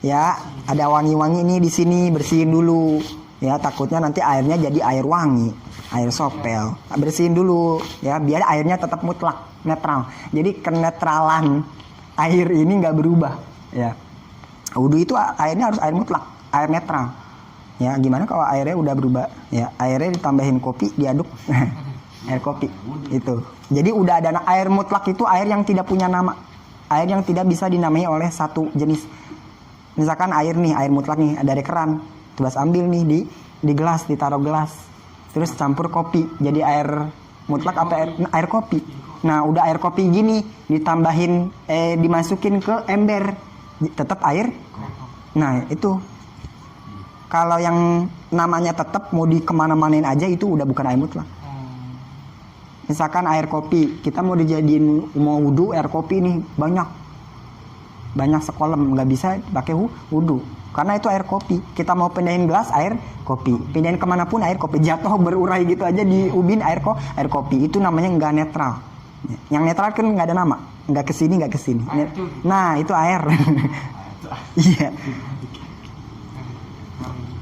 ya ada wangi-wangi ini di sini bersihin dulu. Ya takutnya nanti airnya jadi air wangi, air sopel. Bersihin dulu ya biar airnya tetap mutlak, netral. Jadi kenetralan air ini nggak berubah ya. Wudu itu airnya harus air mutlak, air netral. Ya, gimana kalau airnya udah berubah? Ya, airnya ditambahin kopi, diaduk. Air kopi itu. Jadi udah ada air mutlak itu air yang tidak punya nama. Air yang tidak bisa dinamai oleh satu jenis. Misalkan air nih, air mutlak nih dari keran. Terus ambil nih di gelas, ditaruh gelas. Terus campur kopi. Jadi air mutlak apa air kopi. Nah, udah air kopi gini ditambahin dimasukin ke ember. Tetap air. Nah, itu. Kalau yang namanya tetap mau dikemana-manain aja itu udah bukan air mutlak. Misalkan air kopi, kita mau dijadiin mau wudhu air kopi nih banyak sekolam, nggak bisa pakai wudhu karena itu air kopi. Kita mau pindahin gelas air kopi, pindahin kemanapun air kopi, jatuh berurai gitu aja di ubin air kopi, itu namanya nggak netral. Yang netral kan nggak ada nama, nggak kesini nggak kesini. Nah itu air. Iya.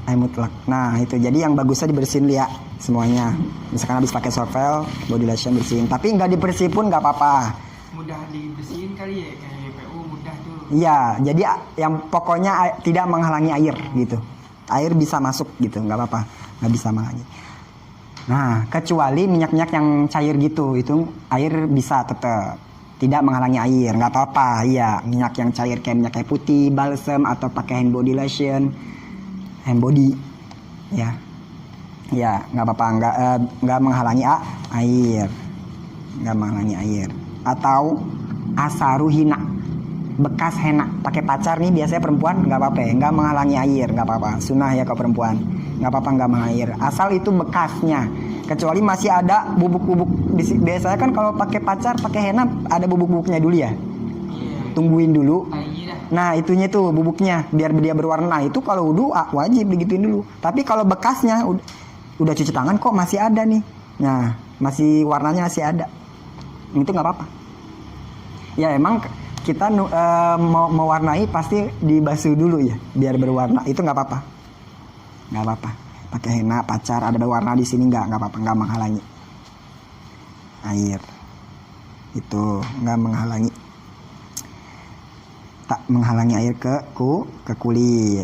Air mutlak. Nah itu jadi yang bagusnya dibersihin ya semuanya. Misalkan habis pakai shovel, body lotion bersihin. Tapi nggak dibersihin pun nggak apa-apa. Mudah dibersihin kali ya kayak GPU mudah tuh. Iya, jadi yang pokoknya tidak menghalangi air gitu. Air bisa masuk gitu, nggak apa-apa, nggak bisa menghalangi. Nah kecuali minyak-minyak yang cair gitu, itu air bisa tetap tidak menghalangi air, nggak apa-apa. Iya, minyak yang cair kayak minyak kayu putih, balsam atau pakai hand body lotion. Hand body, ya nggak apa-apa, nggak menghalangi air, nggak menghalangi air. Atau asaruhina, bekas henna, pakai pacar nih biasanya perempuan nggak apa-apa, nggak menghalangi air, nggak apa-apa, sunnah ya kalau perempuan, nggak apa-apa nggak menghalangi air, asal itu bekasnya, kecuali masih ada bubuk-bubuk. Biasanya kan kalau pakai pacar pakai henna ada bubuk-bubuknya dulu ya, tungguin dulu. Nah itunya tuh bubuknya biar dia berwarna. Itu kalau wudhu wajib digituin dulu. Tapi kalau bekasnya udah cuci tangan kok masih ada nih. Nah masih warnanya masih ada, itu nggak apa-apa. Ya emang kita mau mewarnai pasti dibasuh dulu ya biar berwarna. Itu nggak apa-apa. Nggak apa-apa. Pakai henna pacar ada warna di sini nggak apa-apa, nggak menghalangi air. Itu nggak menghalangi. Tak menghalangi air ke kulit,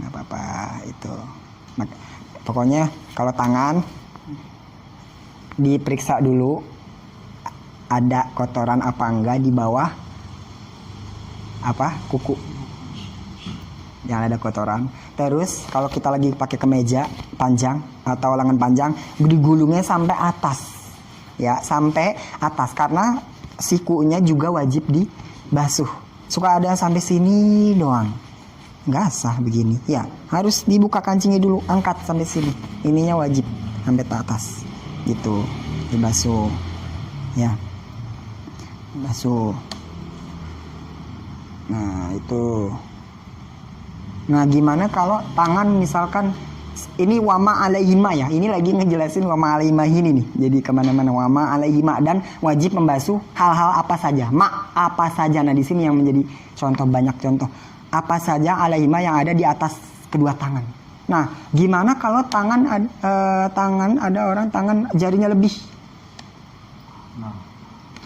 nggak apa-apa itu. Pokoknya kalau tangan diperiksa dulu ada kotoran apa enggak di bawah kuku yang ada kotoran. Terus kalau kita lagi pakai kemeja panjang atau lengan panjang digulungnya sampai atas ya, sampai atas karena sikunya juga wajib dibasuh. Suka ada sampai sini doang, nggak sah begini. Ya harus dibuka kancingnya dulu, angkat sampai sini. Ininya wajib sampai ke atas, gitu. Dibasuh, ya. Basuh. Nah itu. Nah gimana kalau tangan misalkan ini wama alaihima ya, ini lagi ngejelasin wama alaihima ini nih. Jadi kemana-mana wama alaihima dan wajib membasuh hal-hal apa saja, apa saja. Nah di sini yang menjadi contoh, banyak contoh apa saja alaihima yang ada di atas kedua tangan. Nah gimana kalau tangan ada orang tangan jarinya lebih?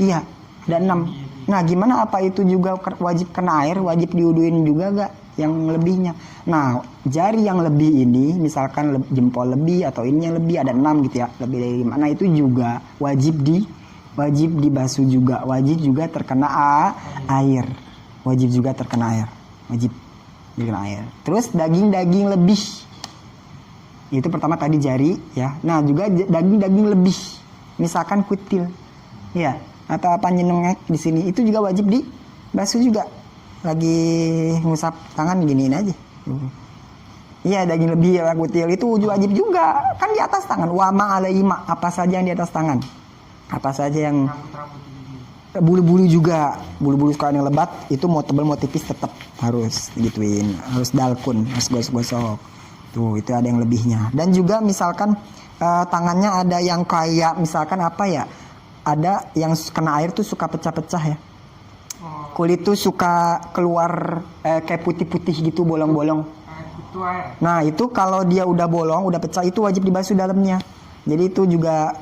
Iya, ada 6. Nah gimana, apa itu juga wajib kena air, wajib diuduin juga gak yang lebihnya? Nah jari yang lebih ini misalkan jempol lebih atau ini yang lebih ada 6 gitu ya, lebih dari 5. Nah itu juga wajib dibasuh juga, wajib juga terkena air, wajib juga terkena air, wajib terkena air. Terus daging lebih itu pertama tadi jari ya. Nah juga daging lebih misalkan kutil ya atau apa nyenengek di sini itu juga wajib dibasuh juga. Lagi ngusap tangan giniin aja. Iya daging lebih ya kutil itu wajib juga kan di atas tangan. Wama alaihima, apa saja yang di atas tangan, apa saja yang bulu-bulu juga, bulu-bulu sekarang yang lebat itu mau tebal mau tipis tetap harus gituin, harus dalkun, harus gosok-gosok. Tuh itu ada yang lebihnya. Dan juga misalkan tangannya ada yang kayak misalkan apa ya, ada yang kena air tuh suka pecah-pecah ya. Kulit tuh suka keluar kayak putih-putih gitu, bolong-bolong. Nah itu kalau dia udah bolong, udah pecah itu wajib dibasuh dalamnya. Jadi itu juga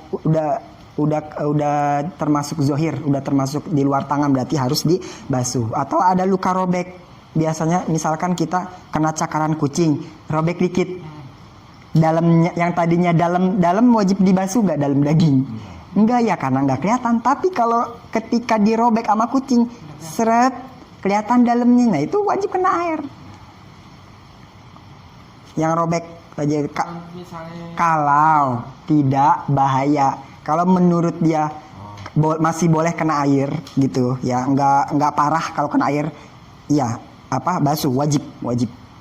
udah termasuk zohir, udah termasuk di luar tangan, berarti harus dibasuh. Atau ada luka robek, biasanya misalkan kita kena cakaran kucing, robek dikit. dalamnya yang tadinya dalam wajib dibasuh nggak dalam daging? Enggak ya, karena nggak kelihatan. Tapi kalau ketika dirobek sama kucing, seret kelihatan dalamnya, nah itu wajib kena air. Yang robek aja Misalnya kalau tidak bahaya, kalau menurut dia masih boleh kena air gitu ya, nggak parah kalau kena air, ya apa basuh, wajib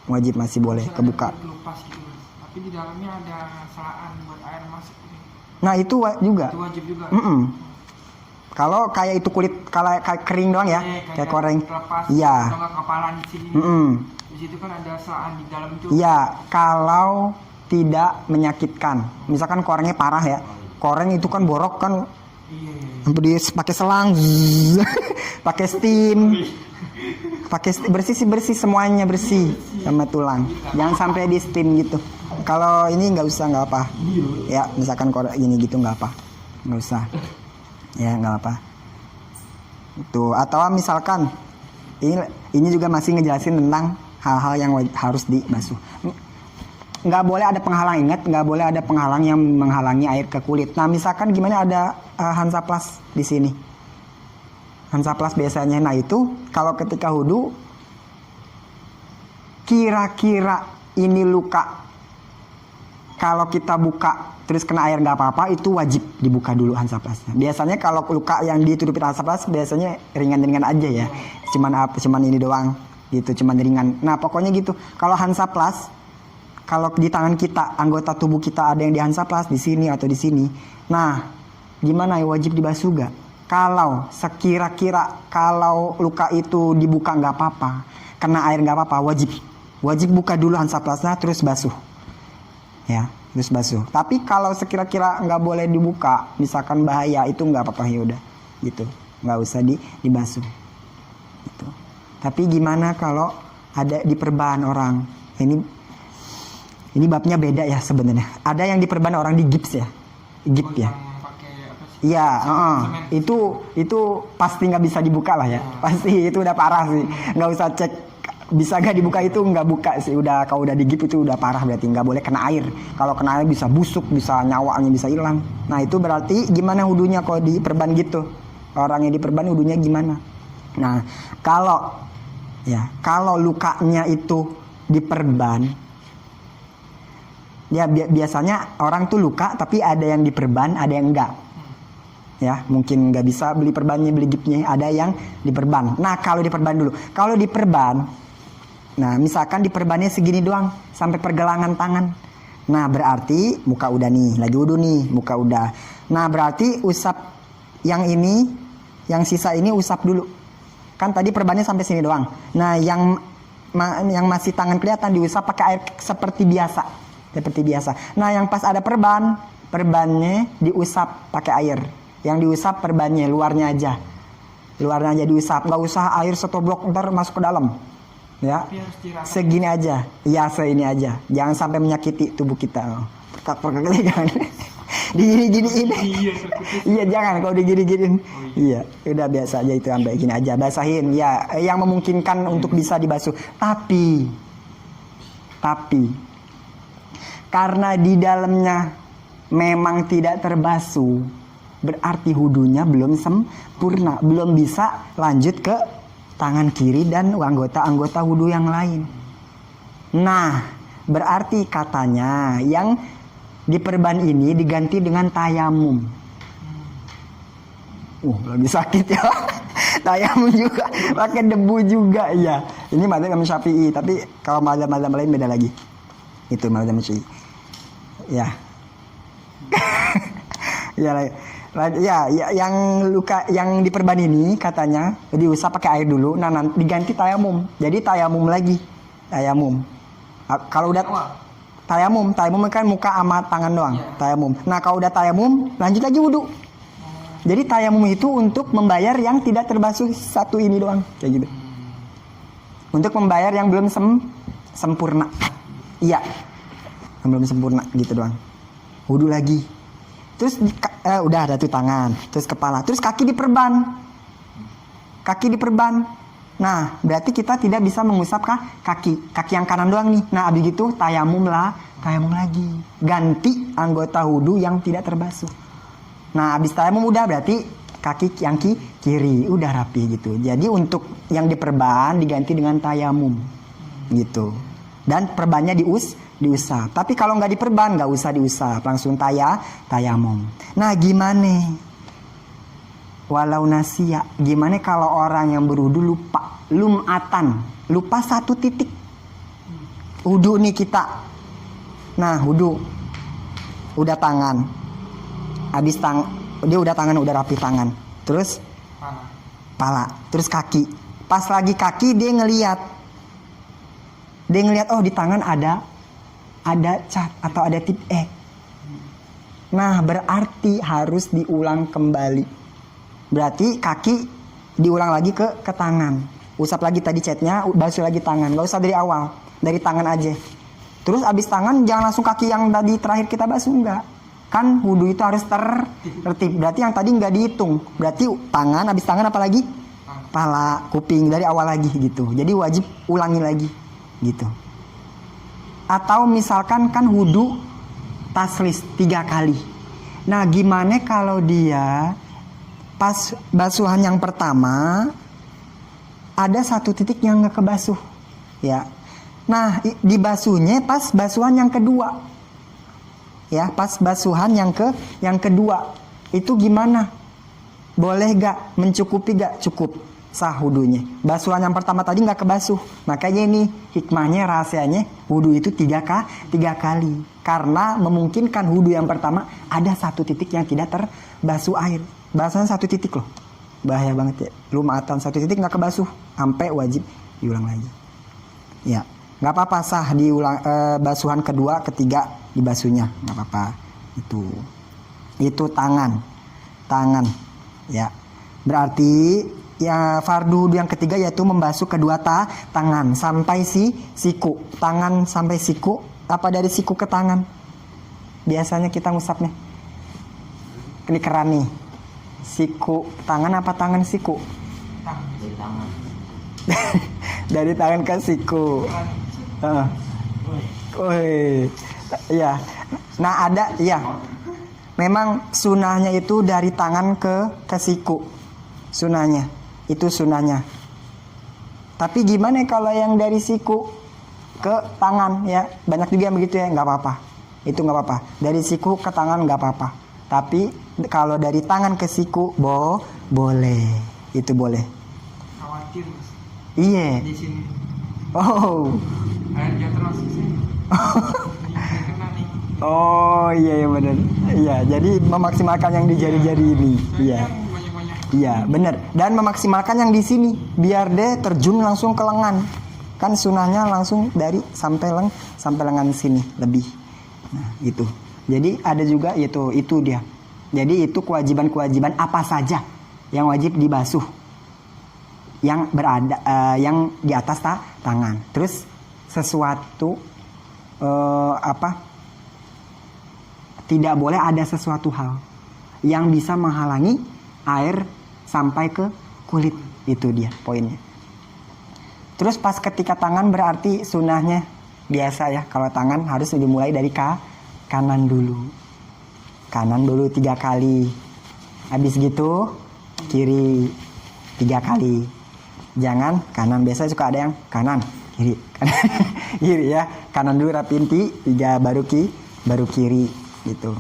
masih boleh kebuka. kelupas gitu Mas. Tapi di dalamnya ada selaan buat air masuk gitu. Nah itu juga. Itu wajib juga. Kalau kayak itu kulit kalau kayak kering doang ya, kayak koreng. Kelepas, Iya. atau nggak kepalan di sini. Di situ kan ada selaan di dalam itu. Iya, kalau tidak menyakitkan. Misalkan korengnya parah ya. Koreng itu kan borok kan, Iya. dia pakai selang, zzz, pakai steam. Bersih semuanya bersih sama tulang. Jangan sampai di steam gitu. Kalau ini nggak usah, nggak apa. Ya, misalkan koreng gini gitu nggak apa, nggak usah. Ya nggak apa. Itu atau misalkan ini juga masih ngejelasin tentang hal-hal yang harus dibasuh. Nggak boleh ada penghalang, ingat, nggak boleh ada penghalang yang menghalangi air ke kulit. Nah misalkan gimana ada Hansaplast di sini. Hansaplast biasanya, nah itu kalau ketika wudu, kira-kira ini luka, kalau kita buka terus kena air nggak apa-apa, itu wajib dibuka dulu Hansaplastnya. Biasanya kalau luka yang ditutupin Hansaplast biasanya ringan-ringan aja ya, cuman ini doang gitu, cuman ringan. Nah pokoknya gitu. Kalau Hansaplast, kalau di tangan kita, anggota tubuh kita ada yang di Hansaplast di sini atau di sini, nah gimana ya, wajib dibasuh gak? Kalau sekira-kira kalau luka itu dibuka nggak apa-apa, kena air nggak apa-apa, wajib buka dulu Hansaplastnya terus basuh, ya terus basuh. Tapi kalau sekira-kira nggak boleh dibuka, misalkan bahaya, itu nggak apa-apa, ya udah gitu, nggak usah dibasuh. Gitu. Tapi gimana kalau ada diperban orang? Ini babnya beda ya sebenarnya. Ada yang diperban orang di gips ya, gips ya. Iya, itu pasti nggak bisa dibuka lah ya. Pasti itu udah parah sih. Nggak usah cek bisa gak dibuka, itu nggak buka sih. Kalau udah digip itu udah parah, berarti nggak boleh kena air. Kalau kena air bisa busuk, bisa nyawanya bisa hilang. Nah itu berarti gimana wudunya kalau diperban gitu? Orang yang diperban wudunya gimana? Nah kalau lukanya itu diperban, ya biasanya orang tuh luka tapi ada yang diperban, ada yang enggak. Ya mungkin nggak bisa beli perbannya, beli gipsnya, ada yang diperban. Nah kalau diperban dulu, kalau diperban, nah misalkan diperbannya segini doang sampai pergelangan tangan, nah berarti muka udah nih, lagi wudu nih, muka udah. Nah berarti usap yang ini, yang sisa ini usap dulu. Kan tadi perbannya sampai sini doang. Nah yang masih tangan kelihatan diusap pakai air seperti biasa. Nah yang pas ada perbannya diusap pakai air. Yang diusap perbannya, luarnya aja diusap, nggak usah air setoblok ntar masuk ke dalam, ya segini aja, ya seini aja, jangan sampai menyakiti tubuh kita. Perkak jangan digini-giniin. Iya jangan, kalau digini-giniin. Iya udah biasa aja, itu sampai gini aja, basahin ya yang memungkinkan untuk bisa dibasuh. Tapi karena di dalamnya memang tidak terbasuh, berarti wudunya belum sempurna, belum bisa lanjut ke tangan kiri dan anggota wudu yang lain. Nah, berarti katanya yang diperban ini diganti dengan tayamum. Lagi sakit ya. Tayamum juga, pakai debu juga ya. Ini mazhab Imam Syafi'i, tapi kalau mazhab lain beda lagi. Itu mazhab Syafi'i. Ya. Ya, yang luka yang diperban ini katanya diusap pakai air dulu, nah nanti diganti tayamum. Jadi tayamum lagi. Kalau udah tayamum kan muka sama tangan doang, tayamum. Nah, kalau udah tayamum, lanjut lagi wudu. Jadi tayamum itu untuk membayar yang tidak terbasuh satu ini doang, kayak gitu. Untuk membayar yang belum sempurna. Iya. Yang belum sempurna gitu doang. Wudu lagi. Terus udah ada tuh tangan, terus kepala, terus kaki diperban. Nah, berarti kita tidak bisa mengusap kaki yang kanan doang nih. Nah, abis itu tayamum lah, tayamum lagi. Ganti anggota wudhu yang tidak terbasuh. Nah, habis tayamum udah berarti kaki yang kiri udah rapi gitu. Jadi untuk yang diperban diganti dengan tayamum gitu. Dan perbannya diusap. Tapi kalau nggak diperban nggak usah diusap, langsung tayamum. Nah, gimana? Walau nasia, gimana kalau orang yang berwudu lupa, lumatan, lupa satu titik. Wudu nih kita. Nah, wudu. Udah tangan. Habis dia udah tangan, udah rapi tangan. Terus pala, terus kaki. Pas lagi kaki dia ngelihat. Oh di tangan ada cat atau ada tip Nah, berarti harus diulang kembali. Berarti kaki diulang lagi ke tangan. Usap lagi tadi catnya, basuh lagi tangan. Gak usah dari awal, dari tangan aja. Terus abis tangan jangan langsung kaki yang tadi terakhir kita basuh, enggak. Kan wudhu itu harus tertib. Berarti yang tadi nggak dihitung. Berarti tangan, habis tangan apalagi? Pala, kuping, dari awal lagi gitu. Jadi wajib ulangi lagi gitu. Atau misalkan kan wudhu taslis 3 kali. Nah, gimana kalau dia pas basuhan yang pertama ada satu titik yang nggak kebasuh, ya. Nah, dibasuhnya pas basuhan yang kedua. Ya, pas basuhan yang kedua itu gimana? Boleh gak? Mencukupi gak? Cukup, sah wudhunya. Basuhan yang pertama tadi gak kebasuh. Makanya ini hikmahnya, rahasianya wudhu itu 3 kali. Karena memungkinkan wudhu yang pertama ada satu titik yang tidak terbasuh air. Basuhan satu titik loh, bahaya banget ya. Lumatan satu titik gak kebasuh, sampai wajib diulang lagi. Ya, gak apa-apa, sah diulang basuhan kedua, ketiga dibasuhnya, nggak apa-apa. Itu tangan ya. Berarti ya fardu yang ketiga yaitu membasuh kedua tangan sampai siku. Tangan sampai siku, apa dari siku ke tangan? Biasanya kita ngusapnya ini keran nih. Siku tangan apa tangan siku? Dari tangan. Dari tangan ke siku. Ya, nah ada ya. Memang sunahnya itu dari tangan ke siku. Sunahnya, itu sunahnya. Tapi gimana kalau yang dari siku ke tangan ya? Banyak juga yang begitu ya, nggak apa-apa. Itu nggak apa-apa. Dari siku ke tangan nggak apa-apa. Tapi kalau dari tangan ke siku boleh. Itu boleh. Khawatir mas. Iya. Di sini. Oh. Air jatuh masuk sini. Kena nih. Oh iya benar. Iya, jadi memaksimalkan yang di jari-jari ini. Iya. Banyak-banyak. Iya, benar. Dan memaksimalkan yang di sini biar dia terjun langsung ke lengan. Kan sunahnya langsung dari sampai lengan sini lebih. Nah, gitu. Jadi ada juga itu dia. Jadi itu kewajiban-kewajiban apa saja yang wajib dibasuh. Yang yang di atas tangan. Terus sesuatu tidak boleh ada sesuatu hal yang bisa menghalangi air sampai ke kulit. Itu dia poinnya. Terus pas ketika tangan berarti sunahnya biasa ya, kalau tangan harus dimulai dari kanan dulu 3 kali, habis gitu kiri 3 kali. Jangan kanan, biasa suka ada yang kanan kiri kiri ya, kanan dulu rapiin 3 baru kiri gitu.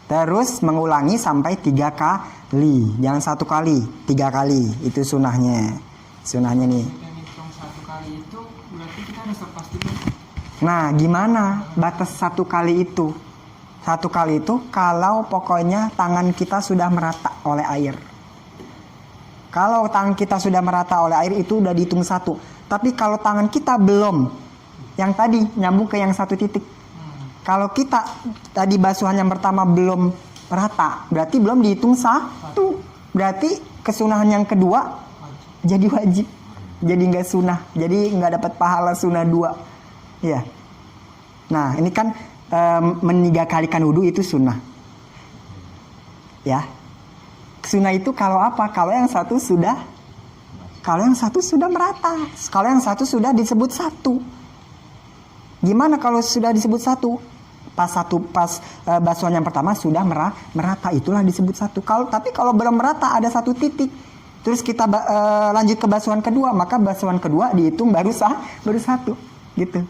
Terus mengulangi sampai 3 kali, jangan 1 kali, 3 kali. Itu sunahnya nih. Dan hitung 1 kali itu berarti kita harus lepas dulu. Nah, gimana batas 1 kali itu? 1 kali itu kalau pokoknya tangan kita sudah merata oleh air. Kalau tangan kita sudah merata oleh air itu udah dihitung 1. Tapi kalau tangan kita belum, yang tadi nyambung ke yang 1 titik. Kalau kita tadi basuhan yang pertama belum rata, berarti belum dihitung 1. Berarti kesunahan yang kedua jadi wajib. Jadi nggak sunah. Jadi nggak dapat pahala sunah 2. Ya. Nah, ini kan menigakalikan wudhu itu sunnah. Ya. Sunnah itu kalau apa? Kalau yang satu sudah merata. Kalau yang satu sudah disebut 1. Gimana kalau sudah disebut 1? basuhan yang pertama sudah merata, itulah disebut satu. Tapi kalau belum merata ada satu titik, terus kita lanjut ke basuhan kedua, maka basuhan kedua dihitung baru satu gitu.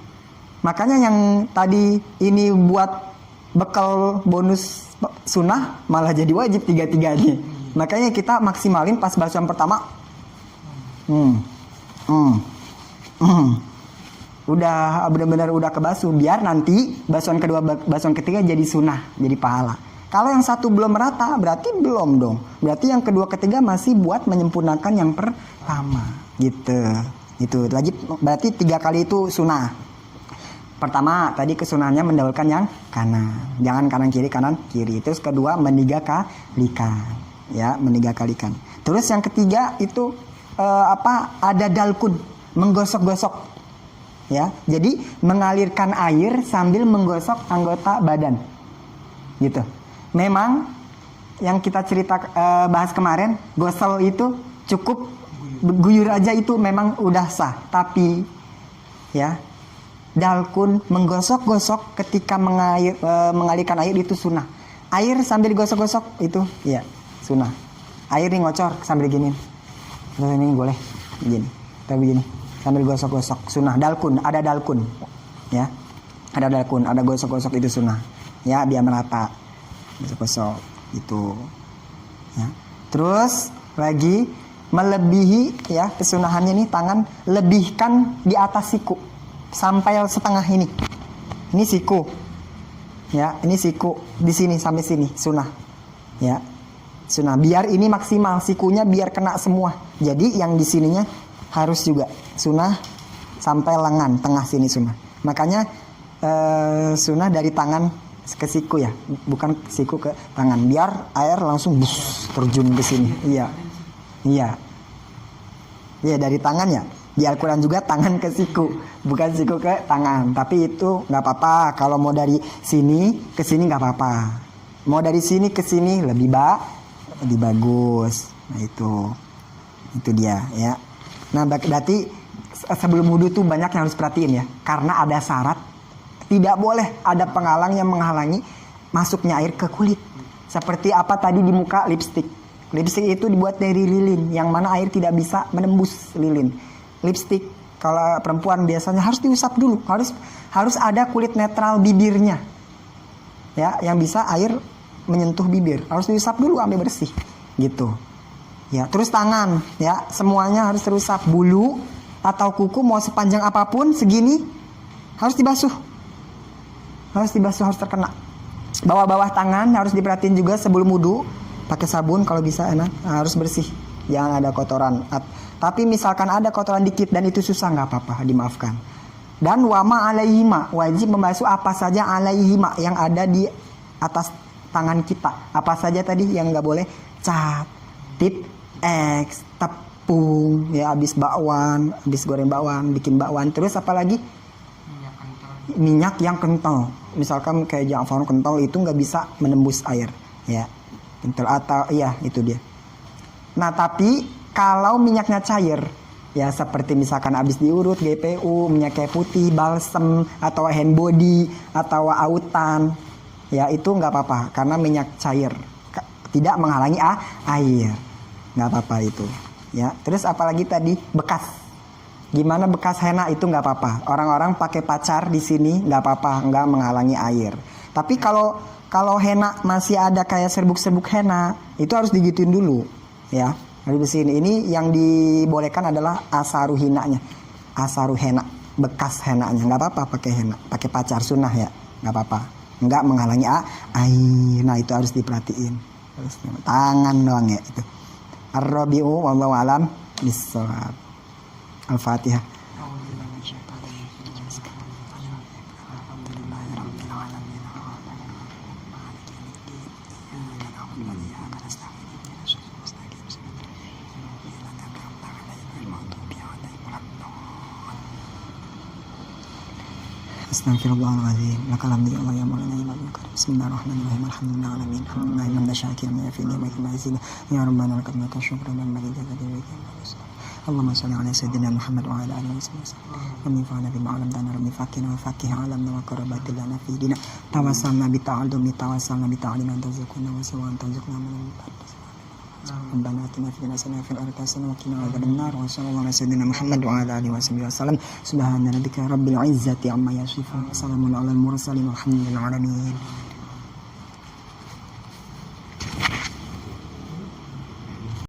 Makanya yang tadi ini buat bekal bonus sunnah malah jadi wajib tiga-tiganya. Makanya kita maksimalin pas basuhan pertama. Udah benar-benar udah kebasuh, biar nanti basuhan kedua, basuhan ketiga jadi sunnah, jadi pahala. Kalau yang satu belum merata, berarti belum dong. Berarti yang kedua ketiga masih buat menyempurnakan yang pertama, gitu. Itu lagi berarti 3 kali itu sunnah. Pertama tadi kesunahannya mendahulukan yang kanan, jangan kanan kiri. Terus kedua meniga kalikan, ya meniga kalikan. Terus yang ketiga itu ada dalkun, menggosok-gosok. Ya, jadi mengalirkan air sambil menggosok anggota badan, gitu. Memang yang kita bahas kemarin, gosol itu cukup guyur aja itu memang udah sah. Tapi ya dalkun menggosok-gosok ketika mengalirkan air itu sunnah. Air sambil digosok-gosok itu ya sunnah. Air nih ngocor sambil gini. Terus ini boleh begini. Tapi begini. Sambil gosok-gosok sunnah. Dalkun, ada dalkun ya, ada dalkun, ada gosok-gosok itu sunnah ya, biar merata gosok-gosok itu ya. Terus lagi melebihi ya, kesunahannya nih tangan lebihkan di atas siku sampai setengah ini siku ya, ini siku di sini sampai sini sunnah ya, sunnah, biar ini maksimal sikunya biar kena semua. Jadi yang di sininya harus juga sunnah sampai lengan tengah sini sunnah. Makanya sunnah dari tangan ke siku ya, bukan siku ke tangan, biar air langsung terjun ke sini. Iya dari tangan ya. Di Al-Quran juga tangan ke siku, bukan siku ke tangan. Tapi itu nggak apa-apa. Kalau mau dari sini ke sini nggak apa-apa. Mau dari sini ke sini lebih bagus. Nah itu dia ya. Nah berarti sebelum wudhu tuh banyak yang harus perhatiin ya, karena ada syarat, tidak boleh ada penghalang yang menghalangi masuknya air ke kulit. Seperti apa tadi di muka, lipstik itu dibuat dari lilin, yang mana air tidak bisa menembus lilin. Lipstik kalau perempuan biasanya harus diusap dulu, harus ada kulit netral bibirnya ya, yang bisa air menyentuh bibir, harus diusap dulu sampai bersih gitu. Ya, terus tangan ya, semuanya harus terusap. Bulu atau kuku mau sepanjang apapun segini harus dibasuh. Harus terkena. Bawah-bawah tangan harus diperhatiin juga sebelum wudu, pakai sabun kalau bisa enak, harus bersih. Jangan ada kotoran. Tapi misalkan ada kotoran dikit dan itu susah, nggak apa-apa, dimaafkan. Dan wama alaihima, wajib membasuh apa saja alaihima yang ada di atas tangan kita. Apa saja tadi yang nggak boleh? Cat, tip, X, tepung ya, habis goreng bakwan, bikin bakwan. Terus apalagi minyak yang kental, misalkan kayak Ja'far kental itu nggak bisa menembus air ya, kental atau iya itu dia. Nah tapi kalau minyaknya cair ya, seperti misalkan habis diurut, GPU, minyak kayu putih, balsem atau hand body atau autan ya, itu nggak apa-apa karena minyak cair tidak menghalangi air. Nggak apa-apa itu ya. Terus apalagi tadi bekas, gimana bekas henna itu nggak apa-apa. Orang-orang pakai pacar di sini nggak apa-apa, nggak menghalangi air. Tapi kalau henna masih ada kayak serbuk-serbuk henna, itu harus digituin dulu ya, harus bersihin. Ini yang dibolehkan adalah asaru hinanya, asaru henna, bekas henanya. Nggak apa-apa pakai henna, pakai pacar sunnah ya, nggak apa-apa, nggak menghalangi air. Nah itu harus diperhatiin. Terus tangan doang ya itu. Ar-Rabi'u wallahu alam bis-shawab. Al-Fatihah. Astagfirullahaladzim. Lakal hamdu ya Allah ya Maulana ya Maulana. Bismillahirrahmanirrahim. Alhamdulillah alamin. Alhamdulillah hamdan syakiran ya fi ni'matil mazid. Ya Rabbana lakal syukru man majid. اللهم صل على سيدنا محمد وعلى آله وصحبه وسلم ربي فعلنا بما علمتنا ربي فقنا وفقه علمنا وقربات لنا في دينا توسلنا بتعلم توسلنا بتعليم أن ترزقنا وسوى أن ترزقنا من المقدس ربنا آتنا في الدنيا حسنة وفي الآخرة حسنة وقنا عذاب النار وصلى الله على سيدنا محمد وعلى آله وصحبه وسلم سبحان ربك رب العزة عما يصفون وسلام على المرسلين والحمد لله العالمين